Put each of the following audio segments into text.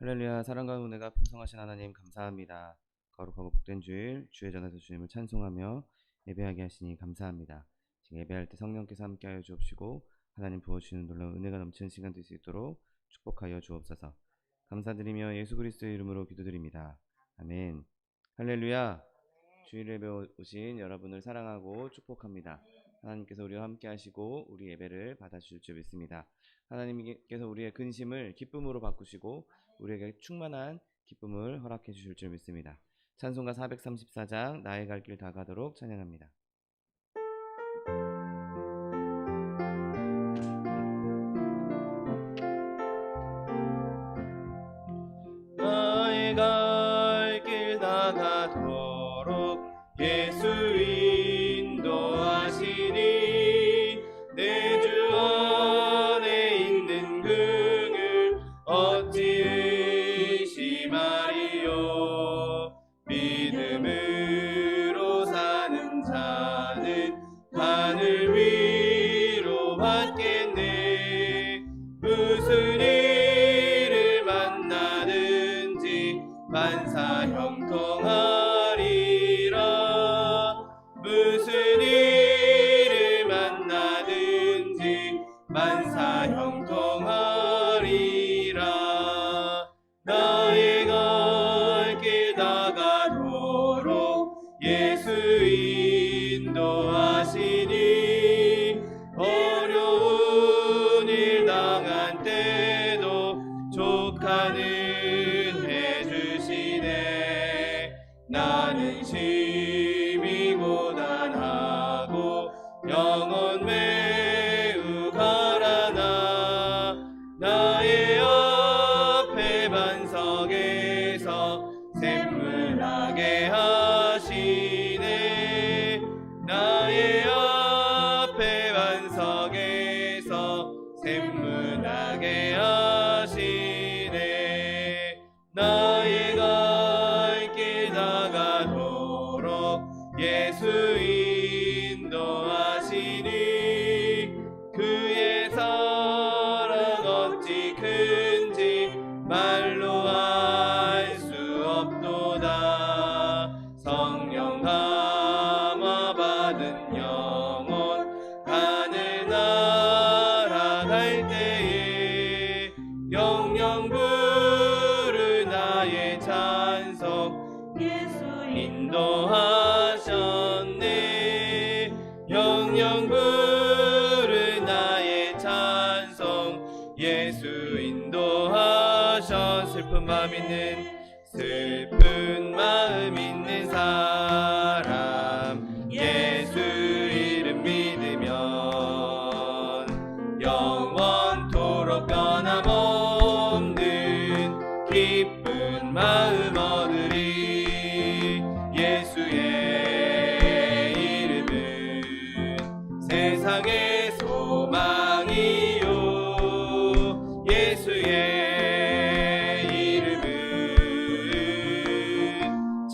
할렐루야. 사랑과 은혜가 풍성하신 하나님 감사합니다. 거룩하고 복된 주일 주의 전에서 주님을 찬송하며 예배하게 하시니 감사합니다. 지금 예배할 때 성령께서 함께하여 주옵시고 하나님 부어주시는 놀라운 은혜가 넘치는 시간 될 수 있도록 축복하여 주옵소서. 감사드리며 예수 그리스도의 이름으로 기도드립니다. 아멘. 할렐루야. 주일 예배 오신 여러분을 사랑하고 축복합니다. 하나님께서 우리와 함께 하시고 우리 예배를 받아주실 줄 믿습니다. 하나님께서 우리의 근심을 기쁨으로 바꾸시고 우리에게 충만한 기쁨을 허락해 주실 줄 믿습니다. 찬송가 434장 나의 갈 길 다 가도록 찬양합니다. 나의 갈 길 다 가도록 예수 인도하시니 내 주 안에 있는 긍을 어찌 의심하리요. 믿음으로 사는 자는 하늘 위로 받겠네. 무슨 일을 만나든지 만사 형통하리라. 무슨 일을 만나든지 만사 형통하리라. 나의 갈 길 다 가도록 예수 인도하시니 어려운 일 당한 때도 족한 은혜 주시네. 나는 심히 고단하고 영혼 매우 가라나. 나의 앞에 반석에서 샘물나게 하시네. 나의 앞에 반석에서 샘물나게 하시네. 나의 갈 길 다 가도록 예수 인도하시니 그의 사랑 어찌 큰지 말로 알 수 없도다. 성령 감화 받은 영혼 하늘 날아갈 때에 영영 부르 나의 찬송 예수 인도하셨네. 영영 부르 나의 찬송 예수 인도하셨. 슬픈 마음 있는 사람 예수 이름 믿으면 영원토록 변함없는 기쁜 마음 얻으리. 예수의 이름은 세상의 소망이요. 예수의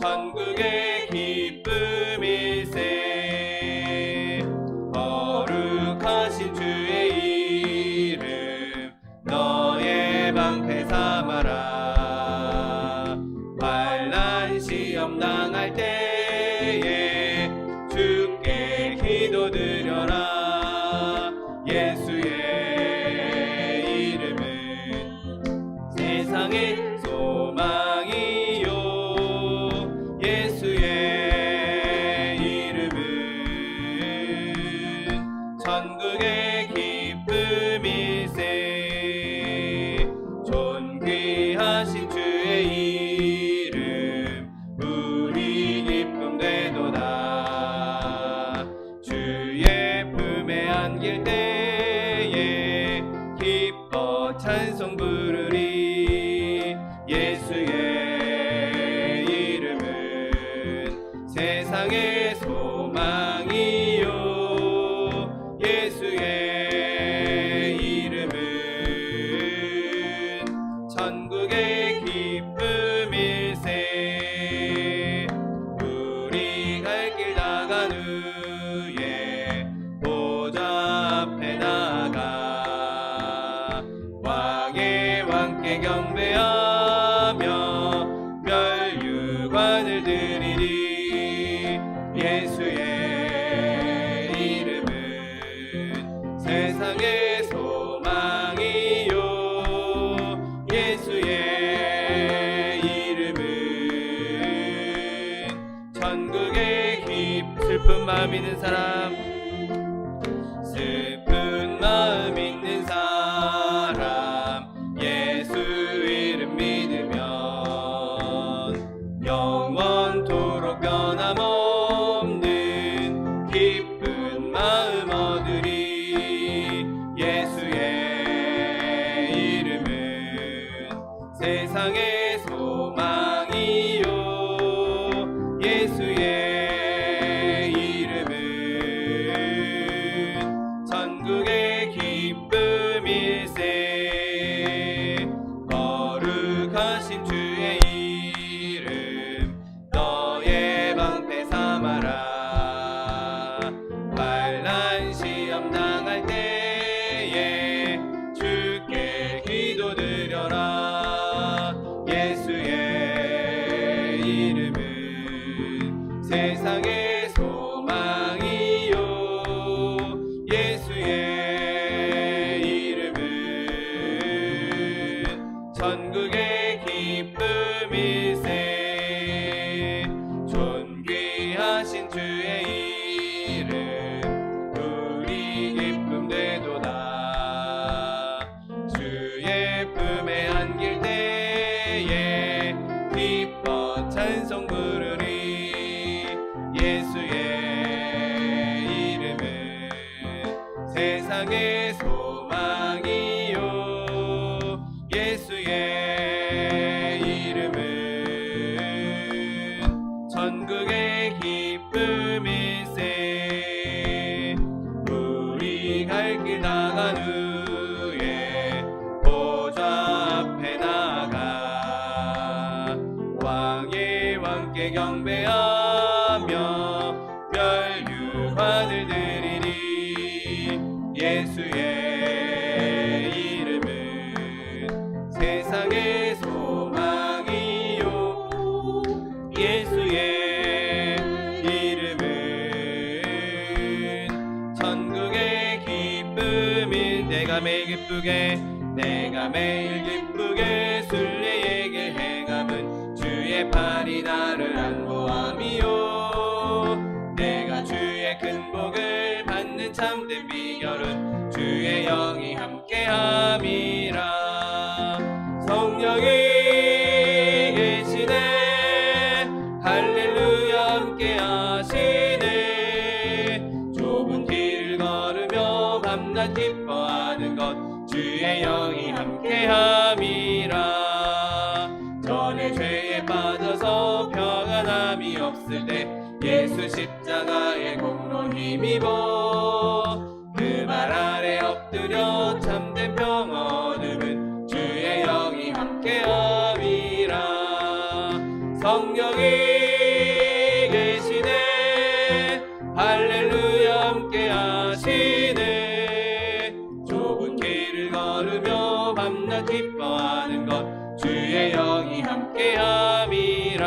천국의 기쁨일세. 거룩하신 주의 이름 너의 방패 삼아라. 환난 시험 당할 때에 주께 기도드려라. 예수의 이름은 세상의 소망이요. 예수의 이름은 천국의 기쁨일세. 존귀하신 주의 이름 우리 기쁨 되도다. 주의 품에 안길 때에 기뻐 찬송 부르리. 예수의 세상의 소망이요. 예수의 이름은 천국의 기쁨일세. 우리 갈 길 나간 후에 보좌 앞에 나가 왕의 왕께 경배하 믿는 사람, 슬픈 마음 있는 사람, 예수 이름 믿으면 영원토록 변함없는 기쁜 마음 얻으리. 예수의 이름은 세상의 소망이요, 예수의 이름은 천국의 기쁨일세. 거룩하신 주의 이름 너의 방패 삼아라. 환난 시험 당할 때에 주께 기도드려라. 예수의 이름은 세상의 소망이요, 예수의 이름은 천국의 기쁨일세. 존귀하신 주의 이름 우리 기쁨 되도다. 주의 품에 안길 때에 기뻐 찬송 부르리. 예수의 이름은 세상의 소망이요, 예수의 이름은 천국의 기쁨일세. 우리 갈 길 나간 후에 보좌 앞에 나가 왕의 왕께 경배하며 멸류관을 드리리. 예수의 이름은 세상의 소망이요, 예수의 이름은 천국의 기쁨인. 내가 매일 기쁘게 순례에게 행함은 주의 팔이 나를 안보함이요. 내가 주의 큰 복을 받는 참된 비결은 주의 영이 함께함이라. 성령이 계시네, 할렐루야 함께하시네. 좁은 길을 걸으며 밤낮 기뻐하는 것 주의 영이 함께함이라. 전에 죄에 빠져서 평안함이 없을 때 예수 십자가의 공로 힘입어 그 말 아래 엎드려 참된 평화 얻음은 주의 영이 함께함이라. 성령이 계시네, 할렐루야 함께하시네. 좁은 길을 걸으며 밤낮 기뻐하는 것 주의 영이 함께함이라.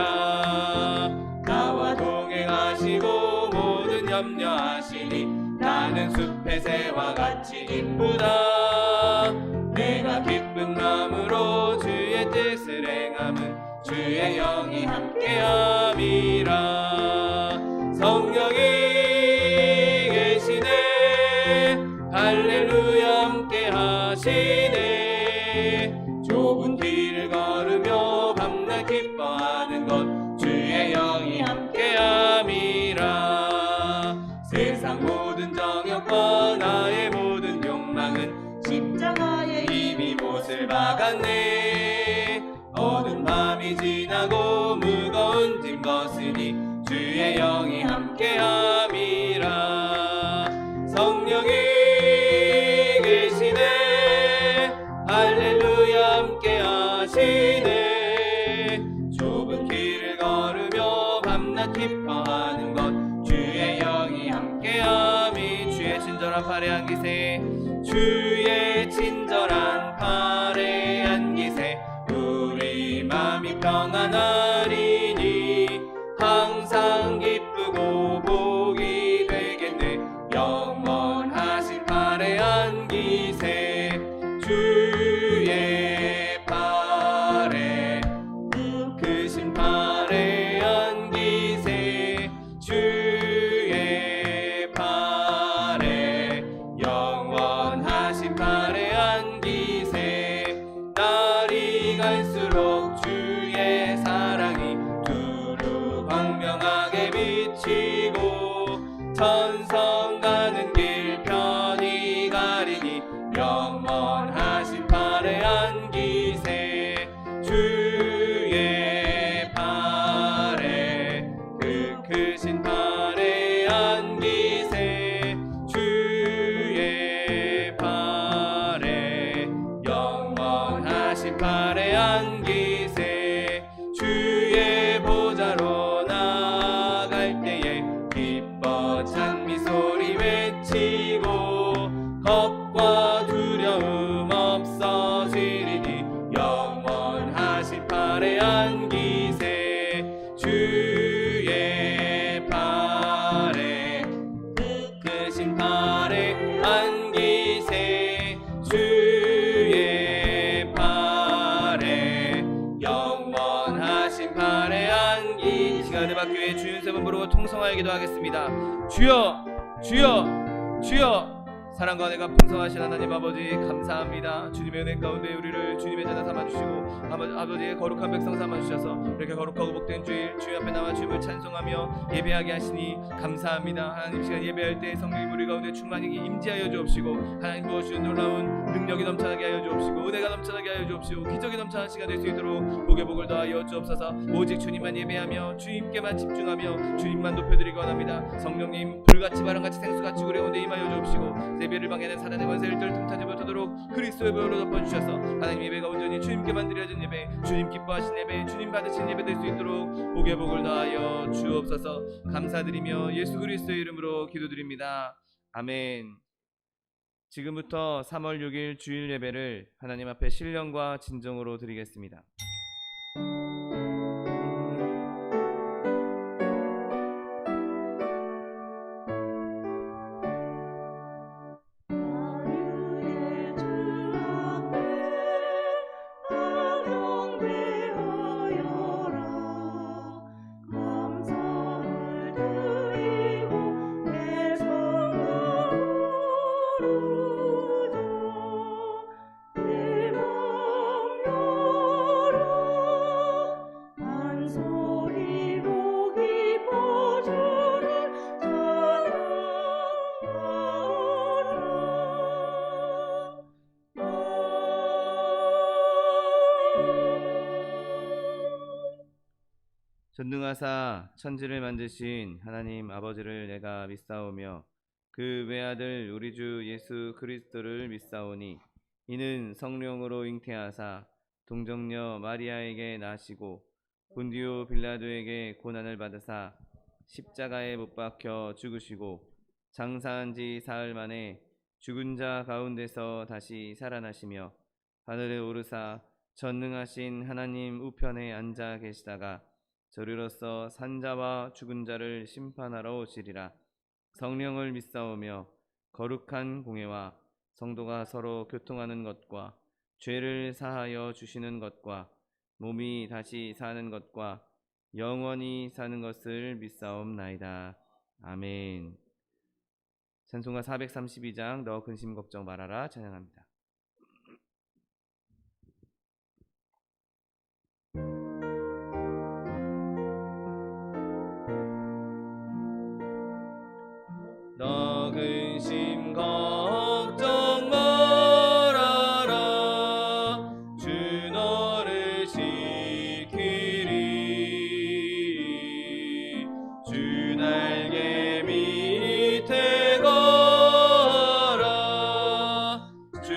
나와 동행하시고 모든 염려하시니 나는 숲의 새와 같이 기쁘다. 내가 기쁜 마음으로 주의 뜻을 행함은 주의 영이 함께함이라. 성령이 계시네, 할렐루야 함께하시네. 좁은 길을 걸으며 밤낮 기뻐하는 것 주의 영이 함께함이라. 세상 모든 정욕과 나의 모든 욕망은 십자가에 이미 못을 박았네. 어두운 밤이 지나고 무거운 짐 벗으니 주의 영이 함께함이라. 성령이 계시네, 할렐루야 함께하시네. 좁은 길을 걸으며 밤낮 기뻐하는 것 주의 영이 함께함이. 주의 친절한 팔에 안기세, 주의 친절한 팔에 안기세. 우리 마음이 평안하리니 항상 기쁘고 복이 되겠네. 영원하신 팔에 안기세, 주의 팔에 크신 팔에 안기세. 주의 팔에 안기세 주의 팔에 크신 팔에 안기세 주의 팔에 영원하신 팔에 안기. 이 시간에 박교회 주님 세번 부르고 통성하여 기도하겠습니다. 주여 주여 주여. 사랑과 은혜가 풍성하신 하나님 아버지 감사합니다. 주님의 은혜 가운데 우리를 주님의 자녀 삼아주시고 아버지의 거룩한 백성 삼아주셔서 이렇게 거룩하고 복된 주일 주님 앞에 나와 주님을 찬송하며 예배하게 하시니 감사합니다. 하나님 시간 예배할 때 성령님 우리 가운데 충만히 임재하여 주옵시고 하나님 부어주신 놀라운 능력이 넘쳐나게 하여 주옵시고 은혜가 넘쳐나게 하여 주옵시고 기적이 넘쳐나는 시간 될 수 있도록 복의 복을 더하여 주옵소서. 오직 주님만 예배하며 주님께만 집중하며 주님만 높여드리기 원합니다. 성령님 불같이 바람같이 생수같이 우리 가운데 임하여 주옵시고 예배를 방해하는 사단의 권세를 뚫tum하지 못하도록 그리스도의 보혈로 덮어주셔서 하나님 예배가 온전히 주님께만 드려진 예배 주님 기뻐하신 예배 주님 받으신 예배 될 수 있도록 복의 복을 다하여 주옵소서. 감사드리며 예수 그리스도의 이름으로 기도드립니다. 아멘. 지금부터 3월 6일 주일 예배를 하나님 앞에 신령과 진정으로 드리겠습니다. 전능하사 천지를 만드신 하나님 아버지를 내가 믿사오며 그 외아들 우리 주 예수 그리스도를 믿사오니 이는 성령으로 잉태하사 동정녀 마리아에게 나시고 본디오 빌라도에게 고난을 받으사 십자가에 못 박혀 죽으시고 장사한 지 사흘 만에 죽은 자 가운데서 다시 살아나시며 하늘에 오르사 전능하신 하나님 우편에 앉아 계시다가 저리로서 산자와 죽은 자를 심판하러 오시리라. 성령을 믿사오며 거룩한 공회와 성도가 서로 교통하는 것과 죄를 사하여 주시는 것과 몸이 다시 사는 것과 영원히 사는 것을 믿사옵나이다. 아멘. 찬송가 432장 너 근심 걱정 말아라 찬양합니다. 너 근심 걱정 말아라 주 너를 지키리 주 날개 밑에 걸어라 주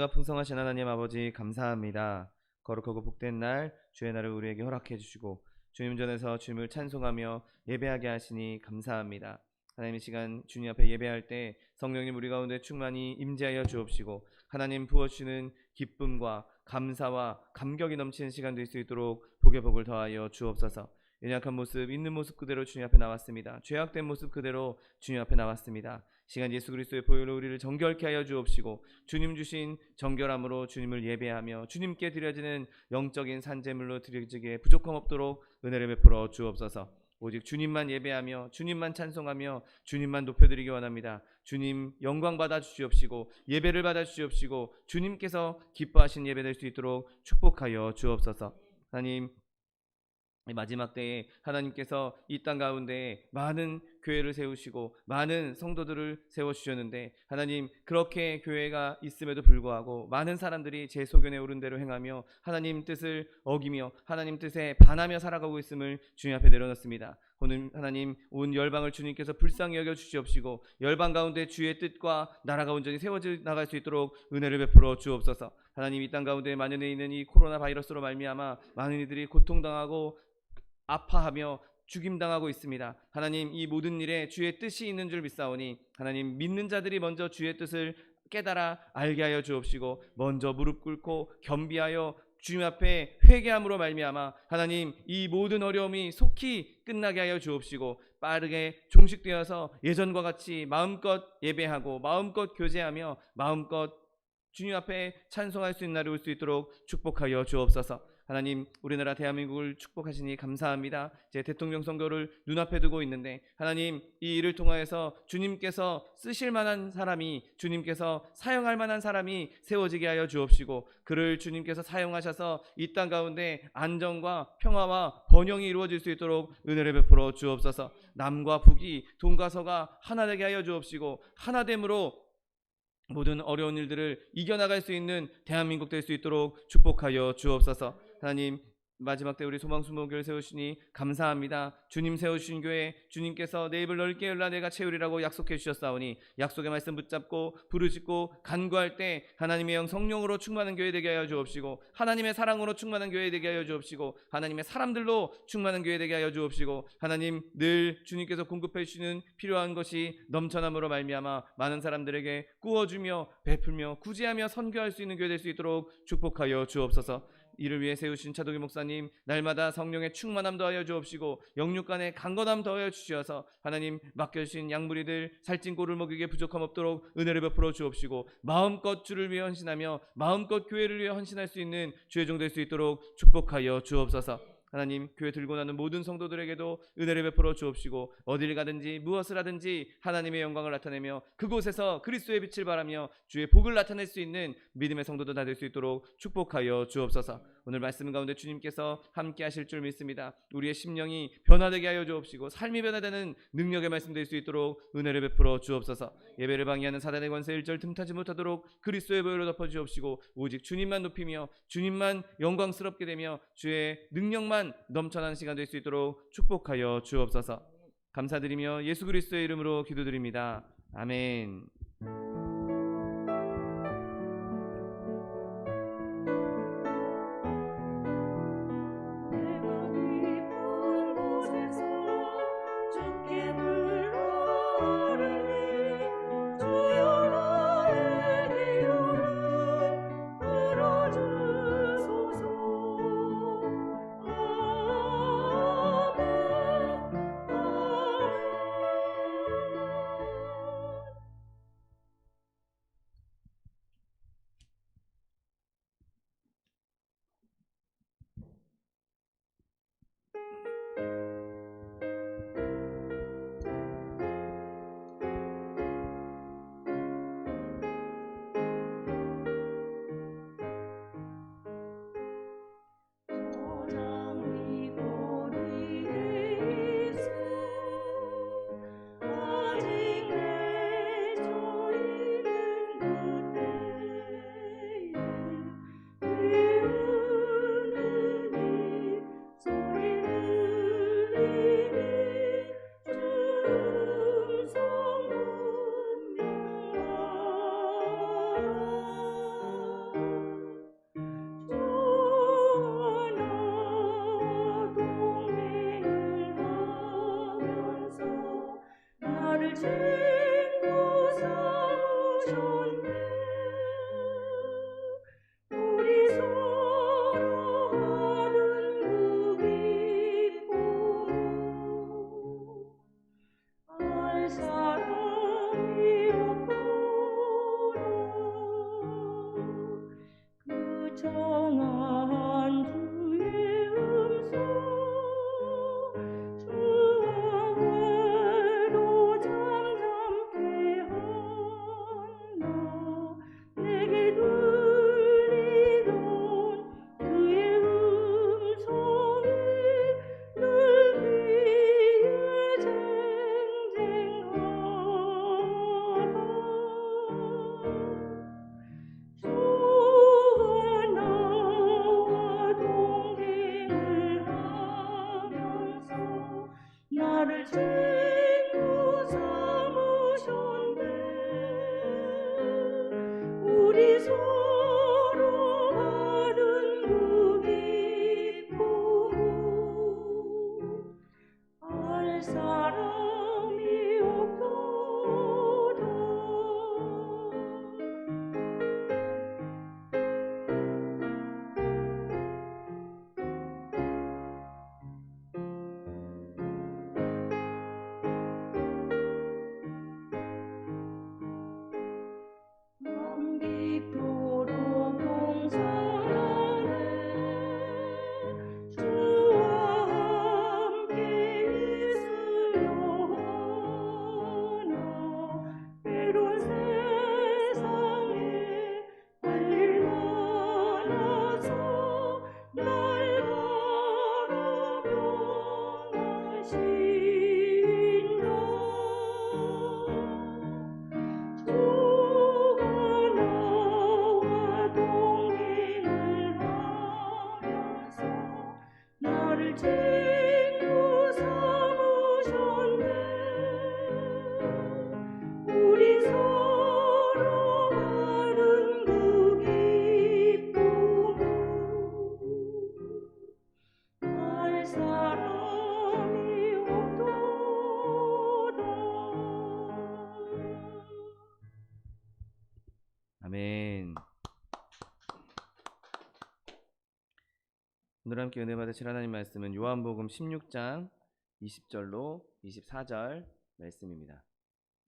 은혜가 풍성하신 하나님 아버지 감사합니다. 거룩하고 복된 날 주의 날을 우리에게 허락해 주시고 주님 전에서 주님을 찬송하며 예배하게 하시니 감사합니다. 하나님, 이 시간 주님 앞에 예배할 때 성령님 우리 가운데 충만히 임재하여 주옵시고 하나님 부어주시는 기쁨과 감사와 감격이 넘치는 시간 될 수 있도록 복의 복을 더하여 주옵소서. 연약한 모습, 있는 모습 그대로 주님 앞에 나왔습니다. 죄악된 모습 그대로 주님 앞에 나왔습니다. 시간 예수 그리스도의 보혈로 우리를 정결케 하여 주옵시고 주님 주신 정결함으로 주님을 예배하며 주님께 드려지는 영적인 산제물로 드려지기에 부족함 없도록 은혜를 베풀어 주옵소서. 오직 주님만 예배하며 주님만 찬송하며 주님만 높여드리기 원합니다. 주님 영광 받아 주시옵시고 예배를 받아 주시옵시고 주님께서 기뻐하신 예배 될 수 있도록 축복하여 주옵소서. 하나님, 마지막 때에 하나님께서 이 땅 가운데 많은 교회를 세우시고 많은 성도들을 세워주셨는데 하나님, 그렇게 교회가 있음에도 불구하고 많은 사람들이 제 소견에 오른 대로 행하며 하나님 뜻을 어기며 하나님 뜻에 반하며 살아가고 있음을 주님 앞에 내려놓습니다. 오늘 하나님, 온 열방을 주님께서 불쌍히 여겨 주시옵시고 열방 가운데 주의 뜻과 나라가 온전히 세워져 나갈 수 있도록 은혜를 베풀어 주옵소서. 하나님, 이 땅 가운데 만연해 있는 이 코로나 바이러스로 말미암아 많은 이들이 고통당하고 아파하며 죽임당하고 있습니다. 하나님, 이 모든 일에 주의 뜻이 있는 줄 믿사오니 하나님, 믿는 자들이 먼저 주의 뜻을 깨달아 알게 하여 주옵시고 먼저 무릎 꿇고 겸비하여 주님 앞에 회개함으로 말미암아 하나님, 이 모든 어려움이 속히 끝나게 하여 주옵시고 빠르게 종식되어서 예전과 같이 마음껏 예배하고 마음껏 교제하며 마음껏 주님 앞에 찬송할 수 있는 날이 올 수 있도록 축복하여 주옵소서. 하나님, 우리나라 대한민국을 축복하시니 감사합니다. 제 대통령 선거를 눈앞에 두고 있는데 하나님, 이 일을 통하여서 주님께서 쓰실 만한 사람이, 주님께서 사용할 만한 사람이 세워지게 하여 주옵시고 그를 주님께서 사용하셔서 이 땅 가운데 안정과 평화와 번영이 이루어질 수 있도록 은혜를 베풀어 주옵소서. 남과 북이, 동과 서가 하나 되게 하여 주옵시고 하나됨으로 모든 어려운 일들을 이겨나갈 수 있는 대한민국 될 수 있도록 축복하여 주옵소서. 하나님, 마지막 때 우리 소망수목교를 세우시니 감사합니다. 주님 세우신 교회, 주님께서 내 입을 넓게 열라 내가 채우리라고 약속해 주셨사오니 약속의 말씀 붙잡고 부르짖고 간구할 때 하나님의 영 성령으로 충만한 교회 되게 하여 주옵시고 하나님의 사랑으로 충만한 교회 되게 하여 주옵시고 하나님의 사람들로 충만한 교회 되게 하여 주옵시고 하나님, 늘 주님께서 공급해 주시는 필요한 것이 넘쳐남으로 말미암아 많은 사람들에게 구워주며 베풀며 구제하며 선교할 수 있는 교회 될 수 있도록 축복하여 주옵소서. 이를 위해 세우신 차도기 목사님, 날마다 성령의 충만함 더하여 주옵시고 영육간의 강건함 더하여 주시어서 하나님, 맡겨주신 양무리들 살찐 꼴을 먹이기에 부족함 없도록 은혜를 베풀어 주옵시고 마음껏 주를 위해 헌신하며 마음껏 교회를 위해 헌신할 수 있는 주의 종 될 수 있도록 축복하여 주옵소서. 하나님, 교회 들고 나는 모든 성도들에게도 은혜를 베풀어 주옵시고 어딜 가든지 무엇을 하든지 하나님의 영광을 나타내며 그곳에서 그리스도의 빛을 발하며 주의 복을 나타낼 수 있는 믿음의 성도들 다 될 수 있도록 축복하여 주옵소서. 오늘 말씀 가운데 주님께서 함께 하실 줄 믿습니다. 우리의 심령이 변화되게 하여 주옵시고 삶이 변화되는 능력의 말씀 될 수 있도록 은혜를 베풀어 주옵소서. 예배를 방해하는 사단의 권세 일절 틈타지 못하도록 그리스도의 보혈로 덮어 주옵시고 오직 주님만 높이며 주님만 영광스럽게 되며 주의 능력만 넘쳐나는 시간 될 수 있도록 축복하여 주옵소서. 감사드리며 예수 그리스도의 이름으로 기도드립니다. 아멘. 친구 삼으셨네. 우리 서로 하는 그 기쁨 알 사람이 없도록 그 정한 주의 음성 주와 외로 잠잠케 하나 내게 들리던 그의 음성이 늘 귀에 쟁쟁하다. 주가 나와 동행을 하면서 나를 친구 삼으셨네. 우리 서로 하는 그 기쁨 알 사람이 없도다. 맘 깊도록 동산하네. 주와 함께 있으려 하나 외로운 세상에 할 일 많아서 날 바라보는 주가 나와 동행을 하면서 나를 친구 삼으셨네. 우리 서로 하는 그 기쁨 알 사람이 없도다. 아멘. 오늘 함께 은혜 받으실 하나님 말씀은 요한복음 16장 20절로 24절 말씀입니다.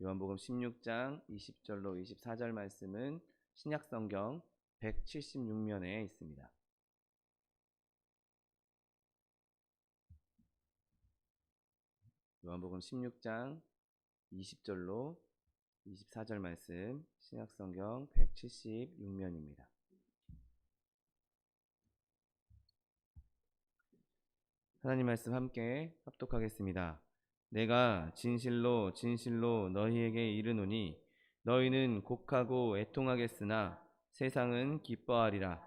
요한복음 16장 20절로 24절 말씀은 신약성경 176면에 있습니다. 요한복음 16장 20절로 24절 말씀 신약성경 176면입니다. 하나님 말씀 함께 합독하겠습니다. 내가 진실로 진실로 너희에게 이르노니 너희는 곡하고 애통하겠으나 세상은 기뻐하리라.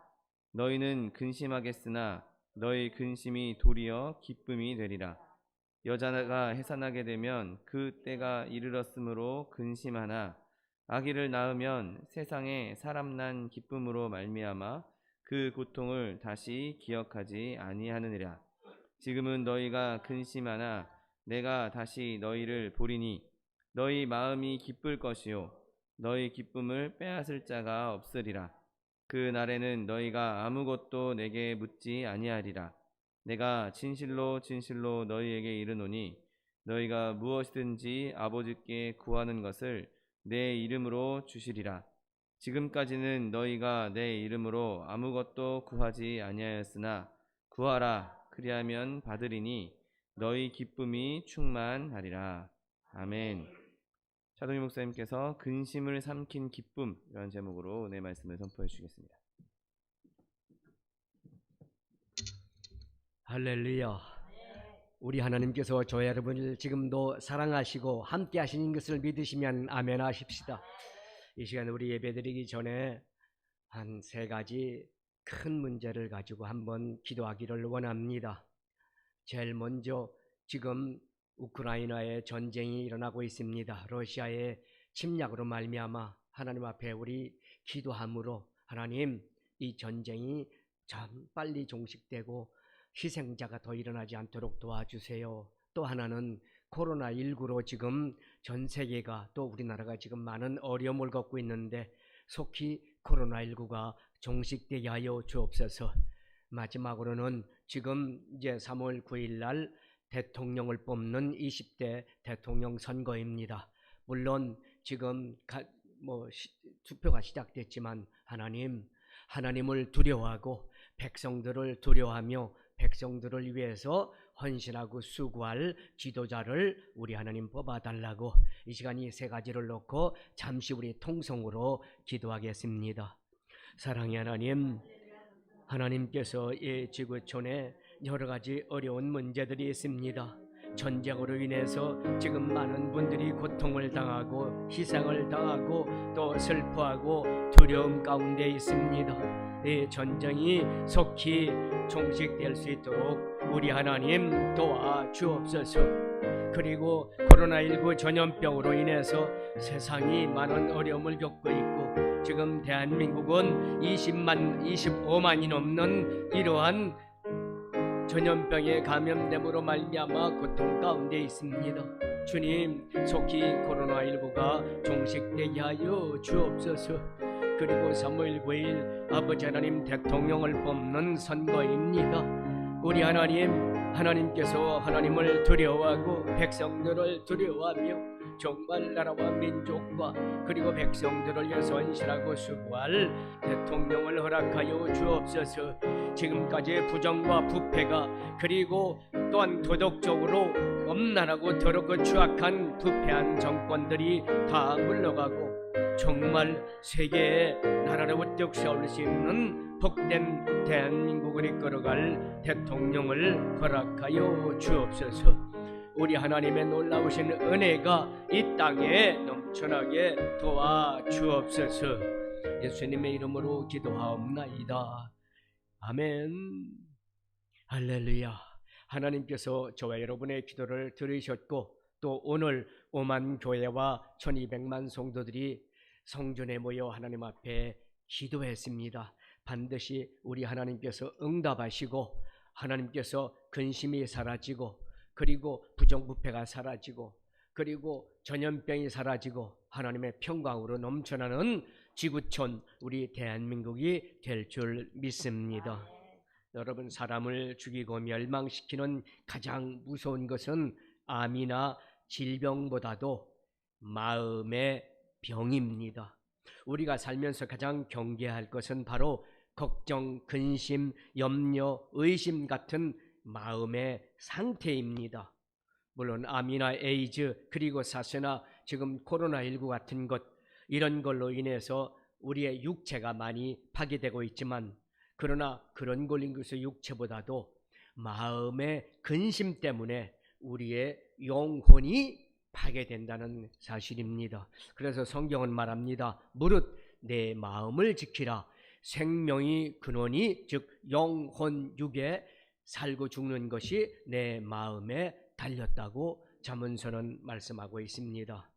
너희는 근심하겠으나 너희 근심이 도리어 기쁨이 되리라. 여자가 해산하게 되면 그 때가 이르렀으므로 근심하나 아기를 낳으면 세상에 사람 난 기쁨으로 말미암아 그 고통을 다시 기억하지 아니하느니라. 지금은 너희가 근심하나 내가 다시 너희를 보리니 너희 마음이 기쁠 것이요 너희 기쁨을 빼앗을 자가 없으리라. 그 날에는 너희가 아무것도 내게 묻지 아니하리라. 내가 진실로 진실로 너희에게 이르노니 너희가 무엇이든지 아버지께 구하는 것을 내 이름으로 주시리라. 지금까지는 너희가 내 이름으로 아무것도 구하지 아니하였으나 구하라 그리하면 받으리니 너희 기쁨이 충만하리라. 아멘. 차동희 목사님께서 근심을 삼킨 기쁨 이런 제목으로 은혜 말씀을 선포해 주시겠습니다. 할렐루야. 우리 하나님께서 저 여러분을 지금도 사랑하시고 함께 하시는 것을 믿으시면 아멘 하십시다. 이 시간 우리 예배드리기 전에 한 세 가지 큰 문제를 가지고 한번 기도하기를 원합니다. 제일 먼저 지금 우크라이나에 전쟁이 일어나고 있습니다. 러시아의 침략으로 말미암아 하나님 앞에 우리 기도함으로 하나님 이 전쟁이 참 빨리 종식되고 희생자가 더 일어나지 않도록 도와주세요. 또 하나는 코로나19로 지금 전 세계가 또 우리나라가 지금 많은 어려움을 겪고 있는데 속히 코로나19가 종식되게 하여 주옵소서. 마지막으로는 지금 이제 3월 9일 날 대통령을 뽑는 20대 대통령 선거입니다. 물론 지금 투표가 시작됐지만 하나님을 두려워하고 백성들을 두려워하며 백성들을 위해서 헌신하고 수고할 지도자를 우리 하나님 뽑아달라고 이 시간 이 세 가지를 놓고 잠시 우리 통성으로 기도하겠습니다. 사랑의 하나님, 하나님께서 이 지구촌에 여러 가지 어려운 문제들이 있습니다. 전쟁으로 인해서 지금 많은 분들이 고통을 당하고 희생을 당하고 또 슬퍼하고 두려움 가운데 있습니다. 이 전쟁이 속히 종식될 수 있도록 우리 하나님 도와 주옵소서. 그리고 코로나19 전염병으로 인해서 세상이 많은 어려움을 겪고 있고 지금 대한민국은 25만이 넘는 이러한 전염병에 감염됨으로 말미암아 고통 가운데 있습니다. 주님, 속히 코로나19가 종식되게 하여 주옵소서. 그리고 3월 9일 아버지 하나님 대통령을 뽑는 선거입니다. 우리 하나님께서 하나님을 두려워하고 백성들을 두려워하며 정말 나라와 민족과 그리고 백성들을 위해서 헌신하고 수고할 대통령을 허락하여 주옵소서. 지금까지 부정과 부패가 그리고 또한 도덕적으로 엄난하고 더럽고 추악한 부패한 정권들이 다 물러가고 정말 세계의 나라를 우뚝 세울 수 있는 복된 대한민국을 이끌어갈 대통령을 허락하여 주옵소서. 우리 하나님의 놀라우신 은혜가 이 땅에 넘쳐나게 도와주옵소서. 예수님의 이름으로 기도하옵나이다. 아멘. 할렐루야. 하나님께서 저와 여러분의 기도를 들으셨고 또 오늘 5만 교회와 1200만 성도들이 성전에 모여 하나님 앞에 기도했습니다. 반드시 우리 하나님께서 응답하시고 하나님께서 근심이 사라지고 그리고 부정부패가 사라지고 그리고 전염병이 사라지고 하나님의 평강으로 넘쳐나는 지구촌 우리 대한민국이 될 줄 믿습니다. 여러분, 사람을 죽이고 멸망시키는 가장 무서운 것은 암이나 질병보다도 마음의 병입니다. 우리가 살면서 가장 경계할 것은 바로 걱정, 근심, 염려, 의심 같은 마음의 상태입니다. 물론 암이나 에이즈 그리고 사세나 지금 코로나19 같은 것 이런 걸로 인해서 우리의 육체가 많이 파괴되고 있지만 그러나 그런 걸로 인해서 육체보다도 마음의 근심 때문에 우리의 영혼이 파괴된다는 사실입니다. 그래서 성경은 말합니다. 무릇 내 마음을 지키라. 생명이 근원이 즉 영혼 육에 살고 죽는 것이 내 마음에 달렸다고 잠언서는 말씀하고 있습니다.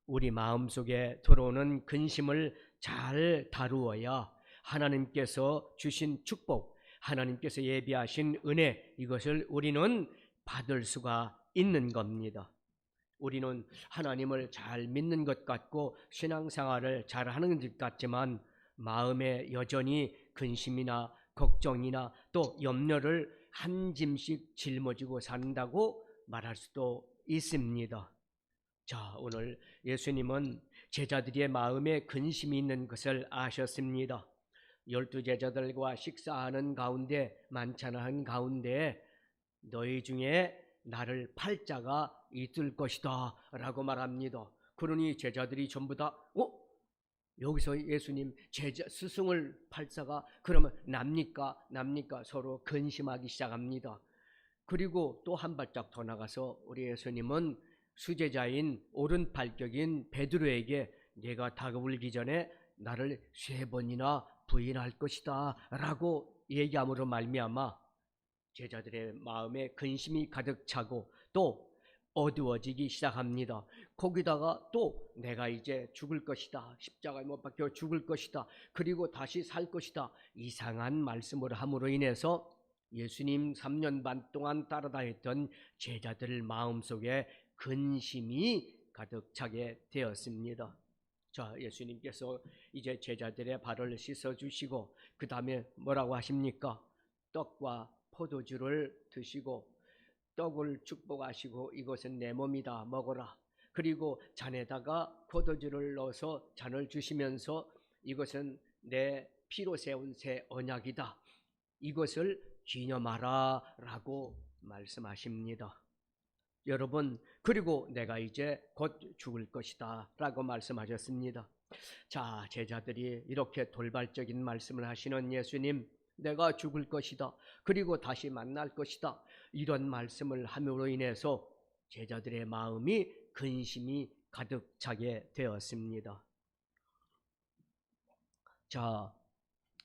우리 마음속에 들어오는 근심을 잘 다루어야 하나님께서 주신 축복, 하나님께서 예비하신 은혜 이것을 우리는 받을 수가 있는 겁니다. 우리는 하나님을 잘 믿는 것 같고 신앙생활을 잘 하는 것 같지만 마음에 여전히 근심이나 걱정이나 또 염려를 한 짐씩 짊어지고 산다고 말할 수도 있습니다. 자, 오늘 예수님은 제자들의 마음에 근심이 있는 것을 아셨습니다. 12제자들과 식사하는 가운데 만찬하는 가운데 너희 중에 나를 팔 자가 있을 것이다 라고 말합니다. 그러니 제자들이 전부 다 여기서 예수님 스승을 팔자가 그러면 납니까 서로 근심하기 시작합니다. 그리고 또 한 발짝 더 나가서 우리 예수님은 수제자인 오른팔격인 베드로에게 네가 다가오기 전에 나를 3번이나 부인할 것이다 라고 얘기함으로 말미암아 제자들의 마음에 근심이 가득 차고 또 어두워지기 시작합니다. 거기다가 또 내가 이제 죽을 것이다, 십자가에 못 박혀 죽을 것이다, 그리고 다시 살 것이다, 이상한 말씀을 함으로 인해서 예수님 3년 반 동안 따라다녔던 제자들 마음속에 근심이 가득 차게 되었습니다. 자, 예수님께서 이제 제자들의 발을 씻어주시고 그 다음에 뭐라고 하십니까? 떡과 포도주를 드시고 떡을 축복하시고 이것은 내 몸이다 먹어라. 그리고 잔에다가 포도주를 넣어서 잔을 주시면서 이것은 내 피로 세운 새 언약이다. 이것을 기념하라 라고 말씀하십니다. 여러분, 그리고 내가 이제 곧 죽을 것이다 라고 말씀하셨습니다. 자, 제자들이 이렇게 돌발적인 말씀을 하시는 예수님, 내가 죽을 것이다, 그리고 다시 만날 것이다, 이런 말씀을 함으로 인해서 제자들의 마음이 근심이 가득 차게 되었습니다. 자,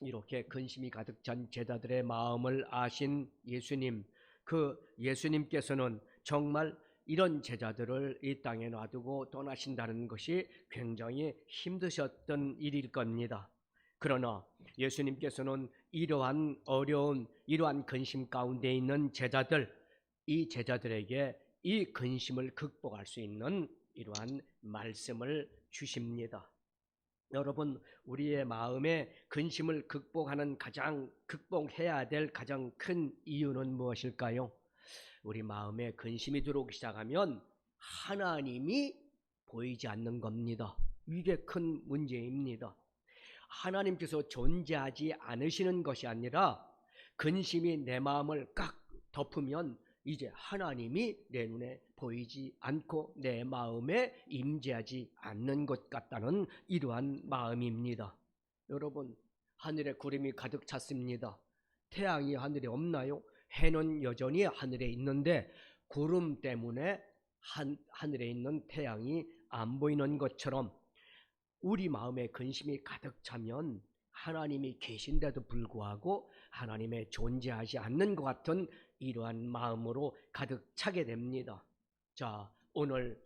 이렇게 근심이 가득 찬 제자들의 마음을 아신 예수님, 그 예수님께서는 정말 이런 제자들을 이 땅에 놔두고 떠나신다는 것이 굉장히 힘드셨던 일일 겁니다. 그러나 예수님께서는 이러한 어려운, 이러한 근심 가운데 있는 제자들, 이 제자들에게 이 근심을 극복할 수 있는 이러한 말씀을 주십니다. 여러분, 우리의 마음의 근심을 극복해야 될 가장 큰 이유는 무엇일까요? 우리 마음에 근심이 들어오기 시작하면 하나님이 보이지 않는 겁니다. 이게 큰 문제입니다. 하나님께서 존재하지 않으시는 것이 아니라 근심이 내 마음을 꽉 덮으면 이제 하나님이 내 눈에 보이지 않고 내 마음에 임재하지 않는 것 같다는 이러한 마음입니다. 여러분, 하늘에 구름이 가득 찼습니다. 태양이 하늘에 없나요? 해는 여전히 하늘에 있는데 구름 때문에 하늘에 있는 태양이 안 보이는 것처럼 우리 마음에 근심이 가득 차면 하나님이 계신데도 불구하고 하나님의 존재하지 않는 것 같은 이러한 마음으로 가득 차게 됩니다. 자, 오늘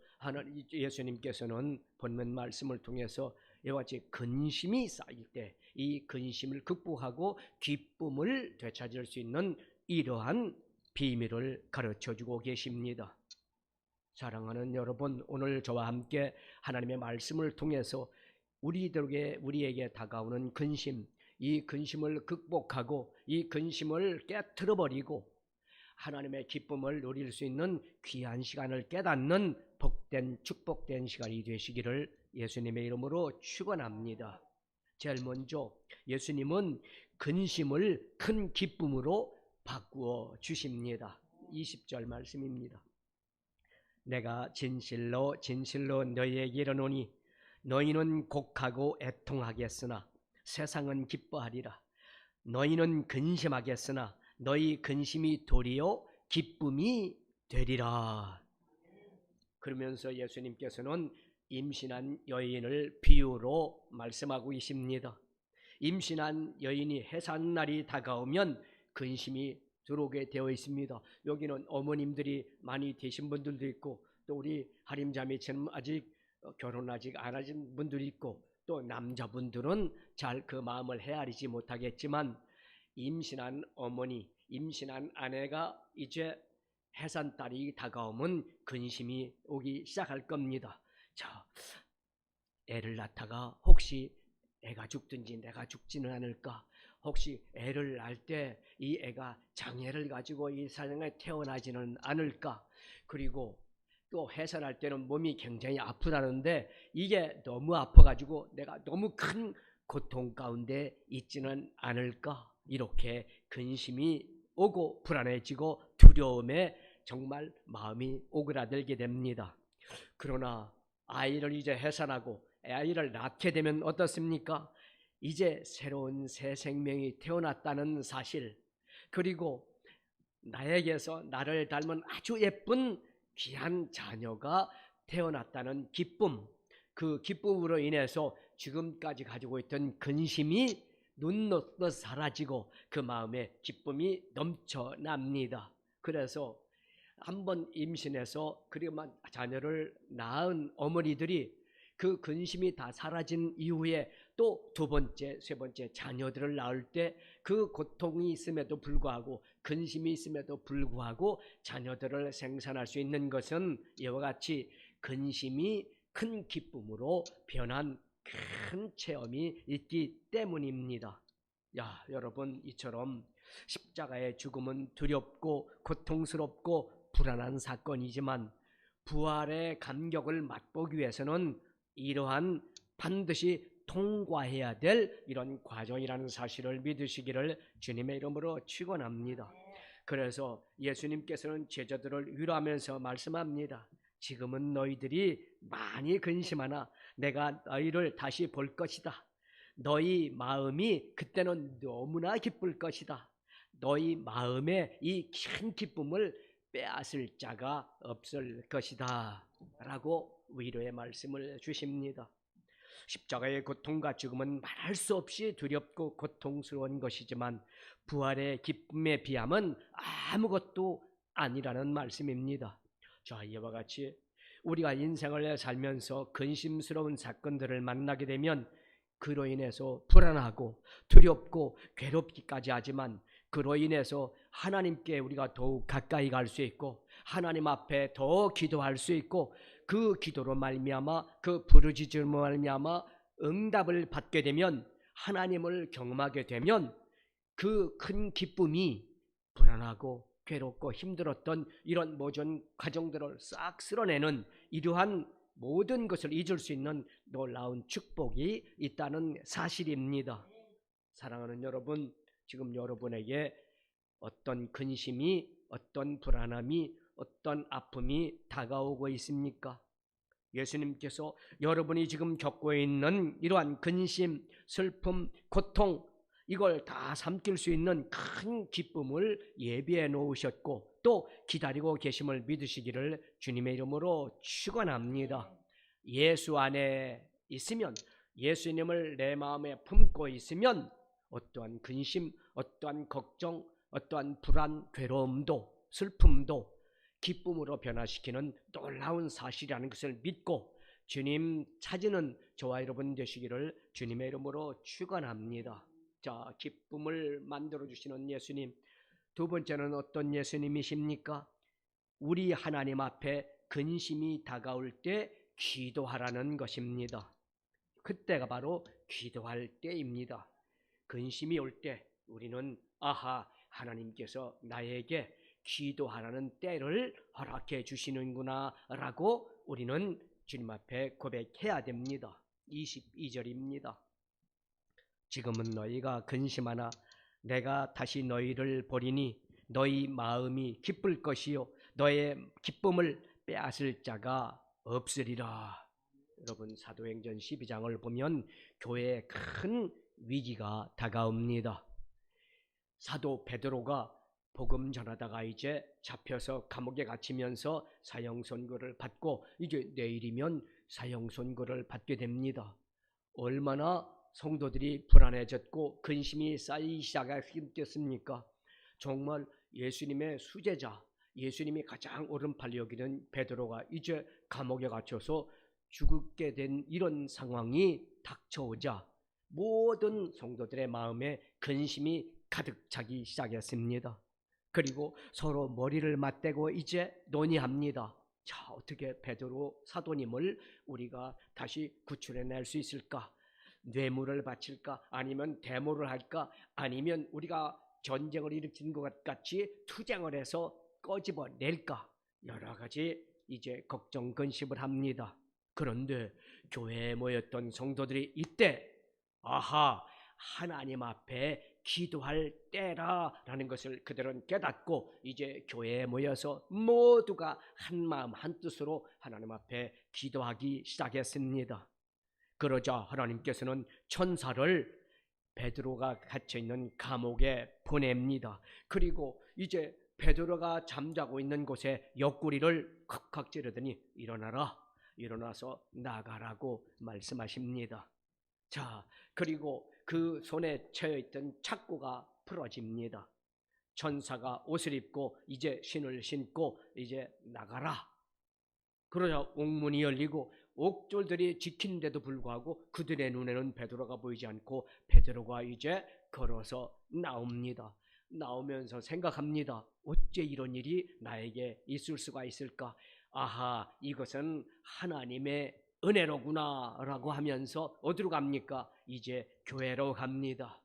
예수님께서는 본문 말씀을 통해서 이와 같이 근심이 쌓일 때 이 근심을 극복하고 기쁨을 되찾을 수 있는 이러한 비밀을 가르쳐주고 계십니다. 사랑하는 여러분, 오늘 저와 함께 하나님의 말씀을 통해서 우리에게 다가오는 근심, 이 근심을 극복하고 이 근심을 깨트려버리고 하나님의 기쁨을 누릴 수 있는 귀한 시간을 깨닫는 복된 축복된 시간이 되시기를 예수님의 이름으로 축원합니다. 제일 먼저 예수님은 근심을 큰 기쁨으로 바꾸어 주십니다. 20절 말씀입니다. 내가 진실로 진실로 너희에게 이르노니 너희는 곡하고 애통하겠으나 세상은 기뻐하리라. 너희는 근심하겠으나 너희 근심이 도리어 기쁨이 되리라. 그러면서 예수님께서는 임신한 여인을 비유로 말씀하고 계십니다. 임신한 여인이 해산날이 다가오면 근심이 들어오게 되어 있습니다. 여기는 어머님들이 많이 되신 분들도 있고 또 우리 하림자매처럼 아직 결혼 아직 안 하신 분들이 있고 또 남자분들은 잘 그 마음을 헤아리지 못하겠지만 임신한 어머니, 임신한 아내가 이제 해산달이 다가오면 근심이 오기 시작할 겁니다. 자, 애를 낳다가 혹시 애가 죽든지 내가 죽지는 않을까? 혹시 애를 낳을 때 이 애가 장애를 가지고 이 세상에 태어나지는 않을까? 그리고 또 해산할 때는 몸이 굉장히 아프다는데 이게 너무 아파가지고 내가 너무 큰 고통 가운데 있지는 않을까? 이렇게 근심이 오고 불안해지고 두려움에 정말 마음이 오그라들게 됩니다. 그러나 아이를 이제 해산하고 아이를 낳게 되면 어떻습니까? 이제 새로운 새 생명이 태어났다는 사실, 그리고 나에게서 나를 닮은 아주 예쁜 귀한 자녀가 태어났다는 기쁨, 그 기쁨으로 인해서 지금까지 가지고 있던 근심이 눈 녹듯 사라지고 그 마음에 기쁨이 넘쳐납니다. 그래서 한번 임신해서 그리고만 자녀를 낳은 어머니들이 그 근심이 다 사라진 이후에 또 두 번째, 세 번째 자녀들을 낳을 때 그 고통이 있음에도 불구하고 근심이 있음에도 불구하고 자녀들을 생산할 수 있는 것은 이와 같이 근심이 큰 기쁨으로 변한 큰 체험이 있기 때문입니다. 야, 여러분, 이처럼 십자가의 죽음은 두렵고 고통스럽고 불안한 사건이지만 부활의 감격을 맛보기 위해서는 이러한 반드시 통과해야 될 이런 과정이라는 사실을 믿으시기를 주님의 이름으로 축원합니다. 그래서 예수님께서는 제자들을 위로하면서 말씀합니다. 지금은 너희들이 많이 근심하나 내가 너희를 다시 볼 것이다. 너희 마음이 그때는 너무나 기쁠 것이다. 너희 마음에 이 큰 기쁨을 빼앗을 자가 없을 것이다 라고 위로의 말씀을 주십니다. 십자가의 고통과 죽음은 말할 수 없이 두렵고 고통스러운 것이지만 부활의 기쁨에 비함은 아무것도 아니라는 말씀입니다. 자, 이와 같이 우리가 인생을 살면서 근심스러운 사건들을 만나게 되면 그로 인해서 불안하고 두렵고 괴롭기까지 하지만 그로 인해서 하나님께 우리가 더욱 가까이 갈 수 있고 하나님 앞에 더 기도할 수 있고 그 기도로 말미암아 그 부르짖음으로 말미암아 응답을 받게 되면 하나님을 경험하게 되면 그 큰 기쁨이 불안하고 괴롭고 힘들었던 이런 모든 과정들을 싹 쓸어내는 이러한 모든 것을 잊을 수 있는 놀라운 축복이 있다는 사실입니다. 사랑하는 여러분, 지금 여러분에게 어떤 근심이, 어떤 불안함이, 어떤 아픔이 다가오고 있습니까? 예수님께서 여러분이 지금 겪고 있는 이러한 근심, 슬픔, 고통 이걸 다 삼킬 수 있는 큰 기쁨을 예비해 놓으셨고 또 기다리고 계심을 믿으시기를 주님의 이름으로 축원합니다. 예수 안에 있으면, 예수님을 내 마음에 품고 있으면 어떠한 근심, 어떠한 걱정, 어떠한 불안, 괴로움도 슬픔도 기쁨으로 변화시키는 놀라운 사실이라는 것을 믿고 주님 찾는 저와 여러분 되시기를 주님의 이름으로 축원합니다. 자, 기쁨을 만들어주시는 예수님, 두 번째는 어떤 예수님이십니까? 우리 하나님 앞에 근심이 다가올 때 기도하라는 것입니다. 그때가 바로 기도할 때입니다. 근심이 올 때 우리는 아하, 하나님께서 나에게 기도하라는 때를 허락해 주시는구나 라고 우리는 주님 앞에 고백해야 됩니다. 22절입니다. 지금은 너희가 근심하나 내가 다시 너희를 보리니 너희 마음이 기쁠 것이요 너의 기쁨을 빼앗을 자가 없으리라. 여러분, 사도행전 12장을 보면 교회에 큰 위기가 다가옵니다. 사도 베드로가 복음 전하다가 이제 잡혀서 감옥에 갇히면서 사형 선고를 받고 이제 내일이면 사형 선고를 받게 됩니다. 얼마나 성도들이 불안해졌고 근심이 쌓이기 시작했겠습니까? 정말 예수님의 수제자, 예수님이 가장 오른팔 여기는 베드로가 이제 감옥에 갇혀서 죽게 된 이런 상황이 닥쳐오자 모든 성도들의 마음에 근심이 가득 차기 시작했습니다. 그리고 서로 머리를 맞대고 이제 논의합니다. 자, 어떻게 베드로 사도님을 우리가 다시 구출해낼 수 있을까? 뇌물을 바칠까? 아니면 데모를 할까? 아니면 우리가 전쟁을 일으킨 것 같이 투쟁을 해서 꺼집어낼까? 여러 가지 이제 걱정 근심을 합니다. 그런데 교회에 모였던 성도들이 이때 아하, 하나님 앞에 기도할 때라라는 것을 그들은 깨닫고 이제 교회에 모여서 모두가 한 마음 한 뜻으로 하나님 앞에 기도하기 시작했습니다. 그러자 하나님께서는 천사를 베드로가 갇혀있는 감옥에 보냅니다. 그리고 이제 베드로가 잠자고 있는 곳에 옆구리를 컥컥 찌르더니 일어나라, 일어나서 나가라고 말씀하십니다. 자, 그리고 그 손에 채여있던 착고가 풀어집니다. 천사가 옷을 입고 이제 신을 신고 이제 나가라. 그러자 옥문이 열리고 옥졸들이 지키는데도 불구하고 그들의 눈에는 베드로가 보이지 않고 베드로가 이제 걸어서 나옵니다. 나오면서 생각합니다. 어째 이런 일이 나에게 있을 수가 있을까? 아하, 이것은 하나님의 은혜로구나 라고 하면서 어디로 갑니까? 이제 교회로 갑니다.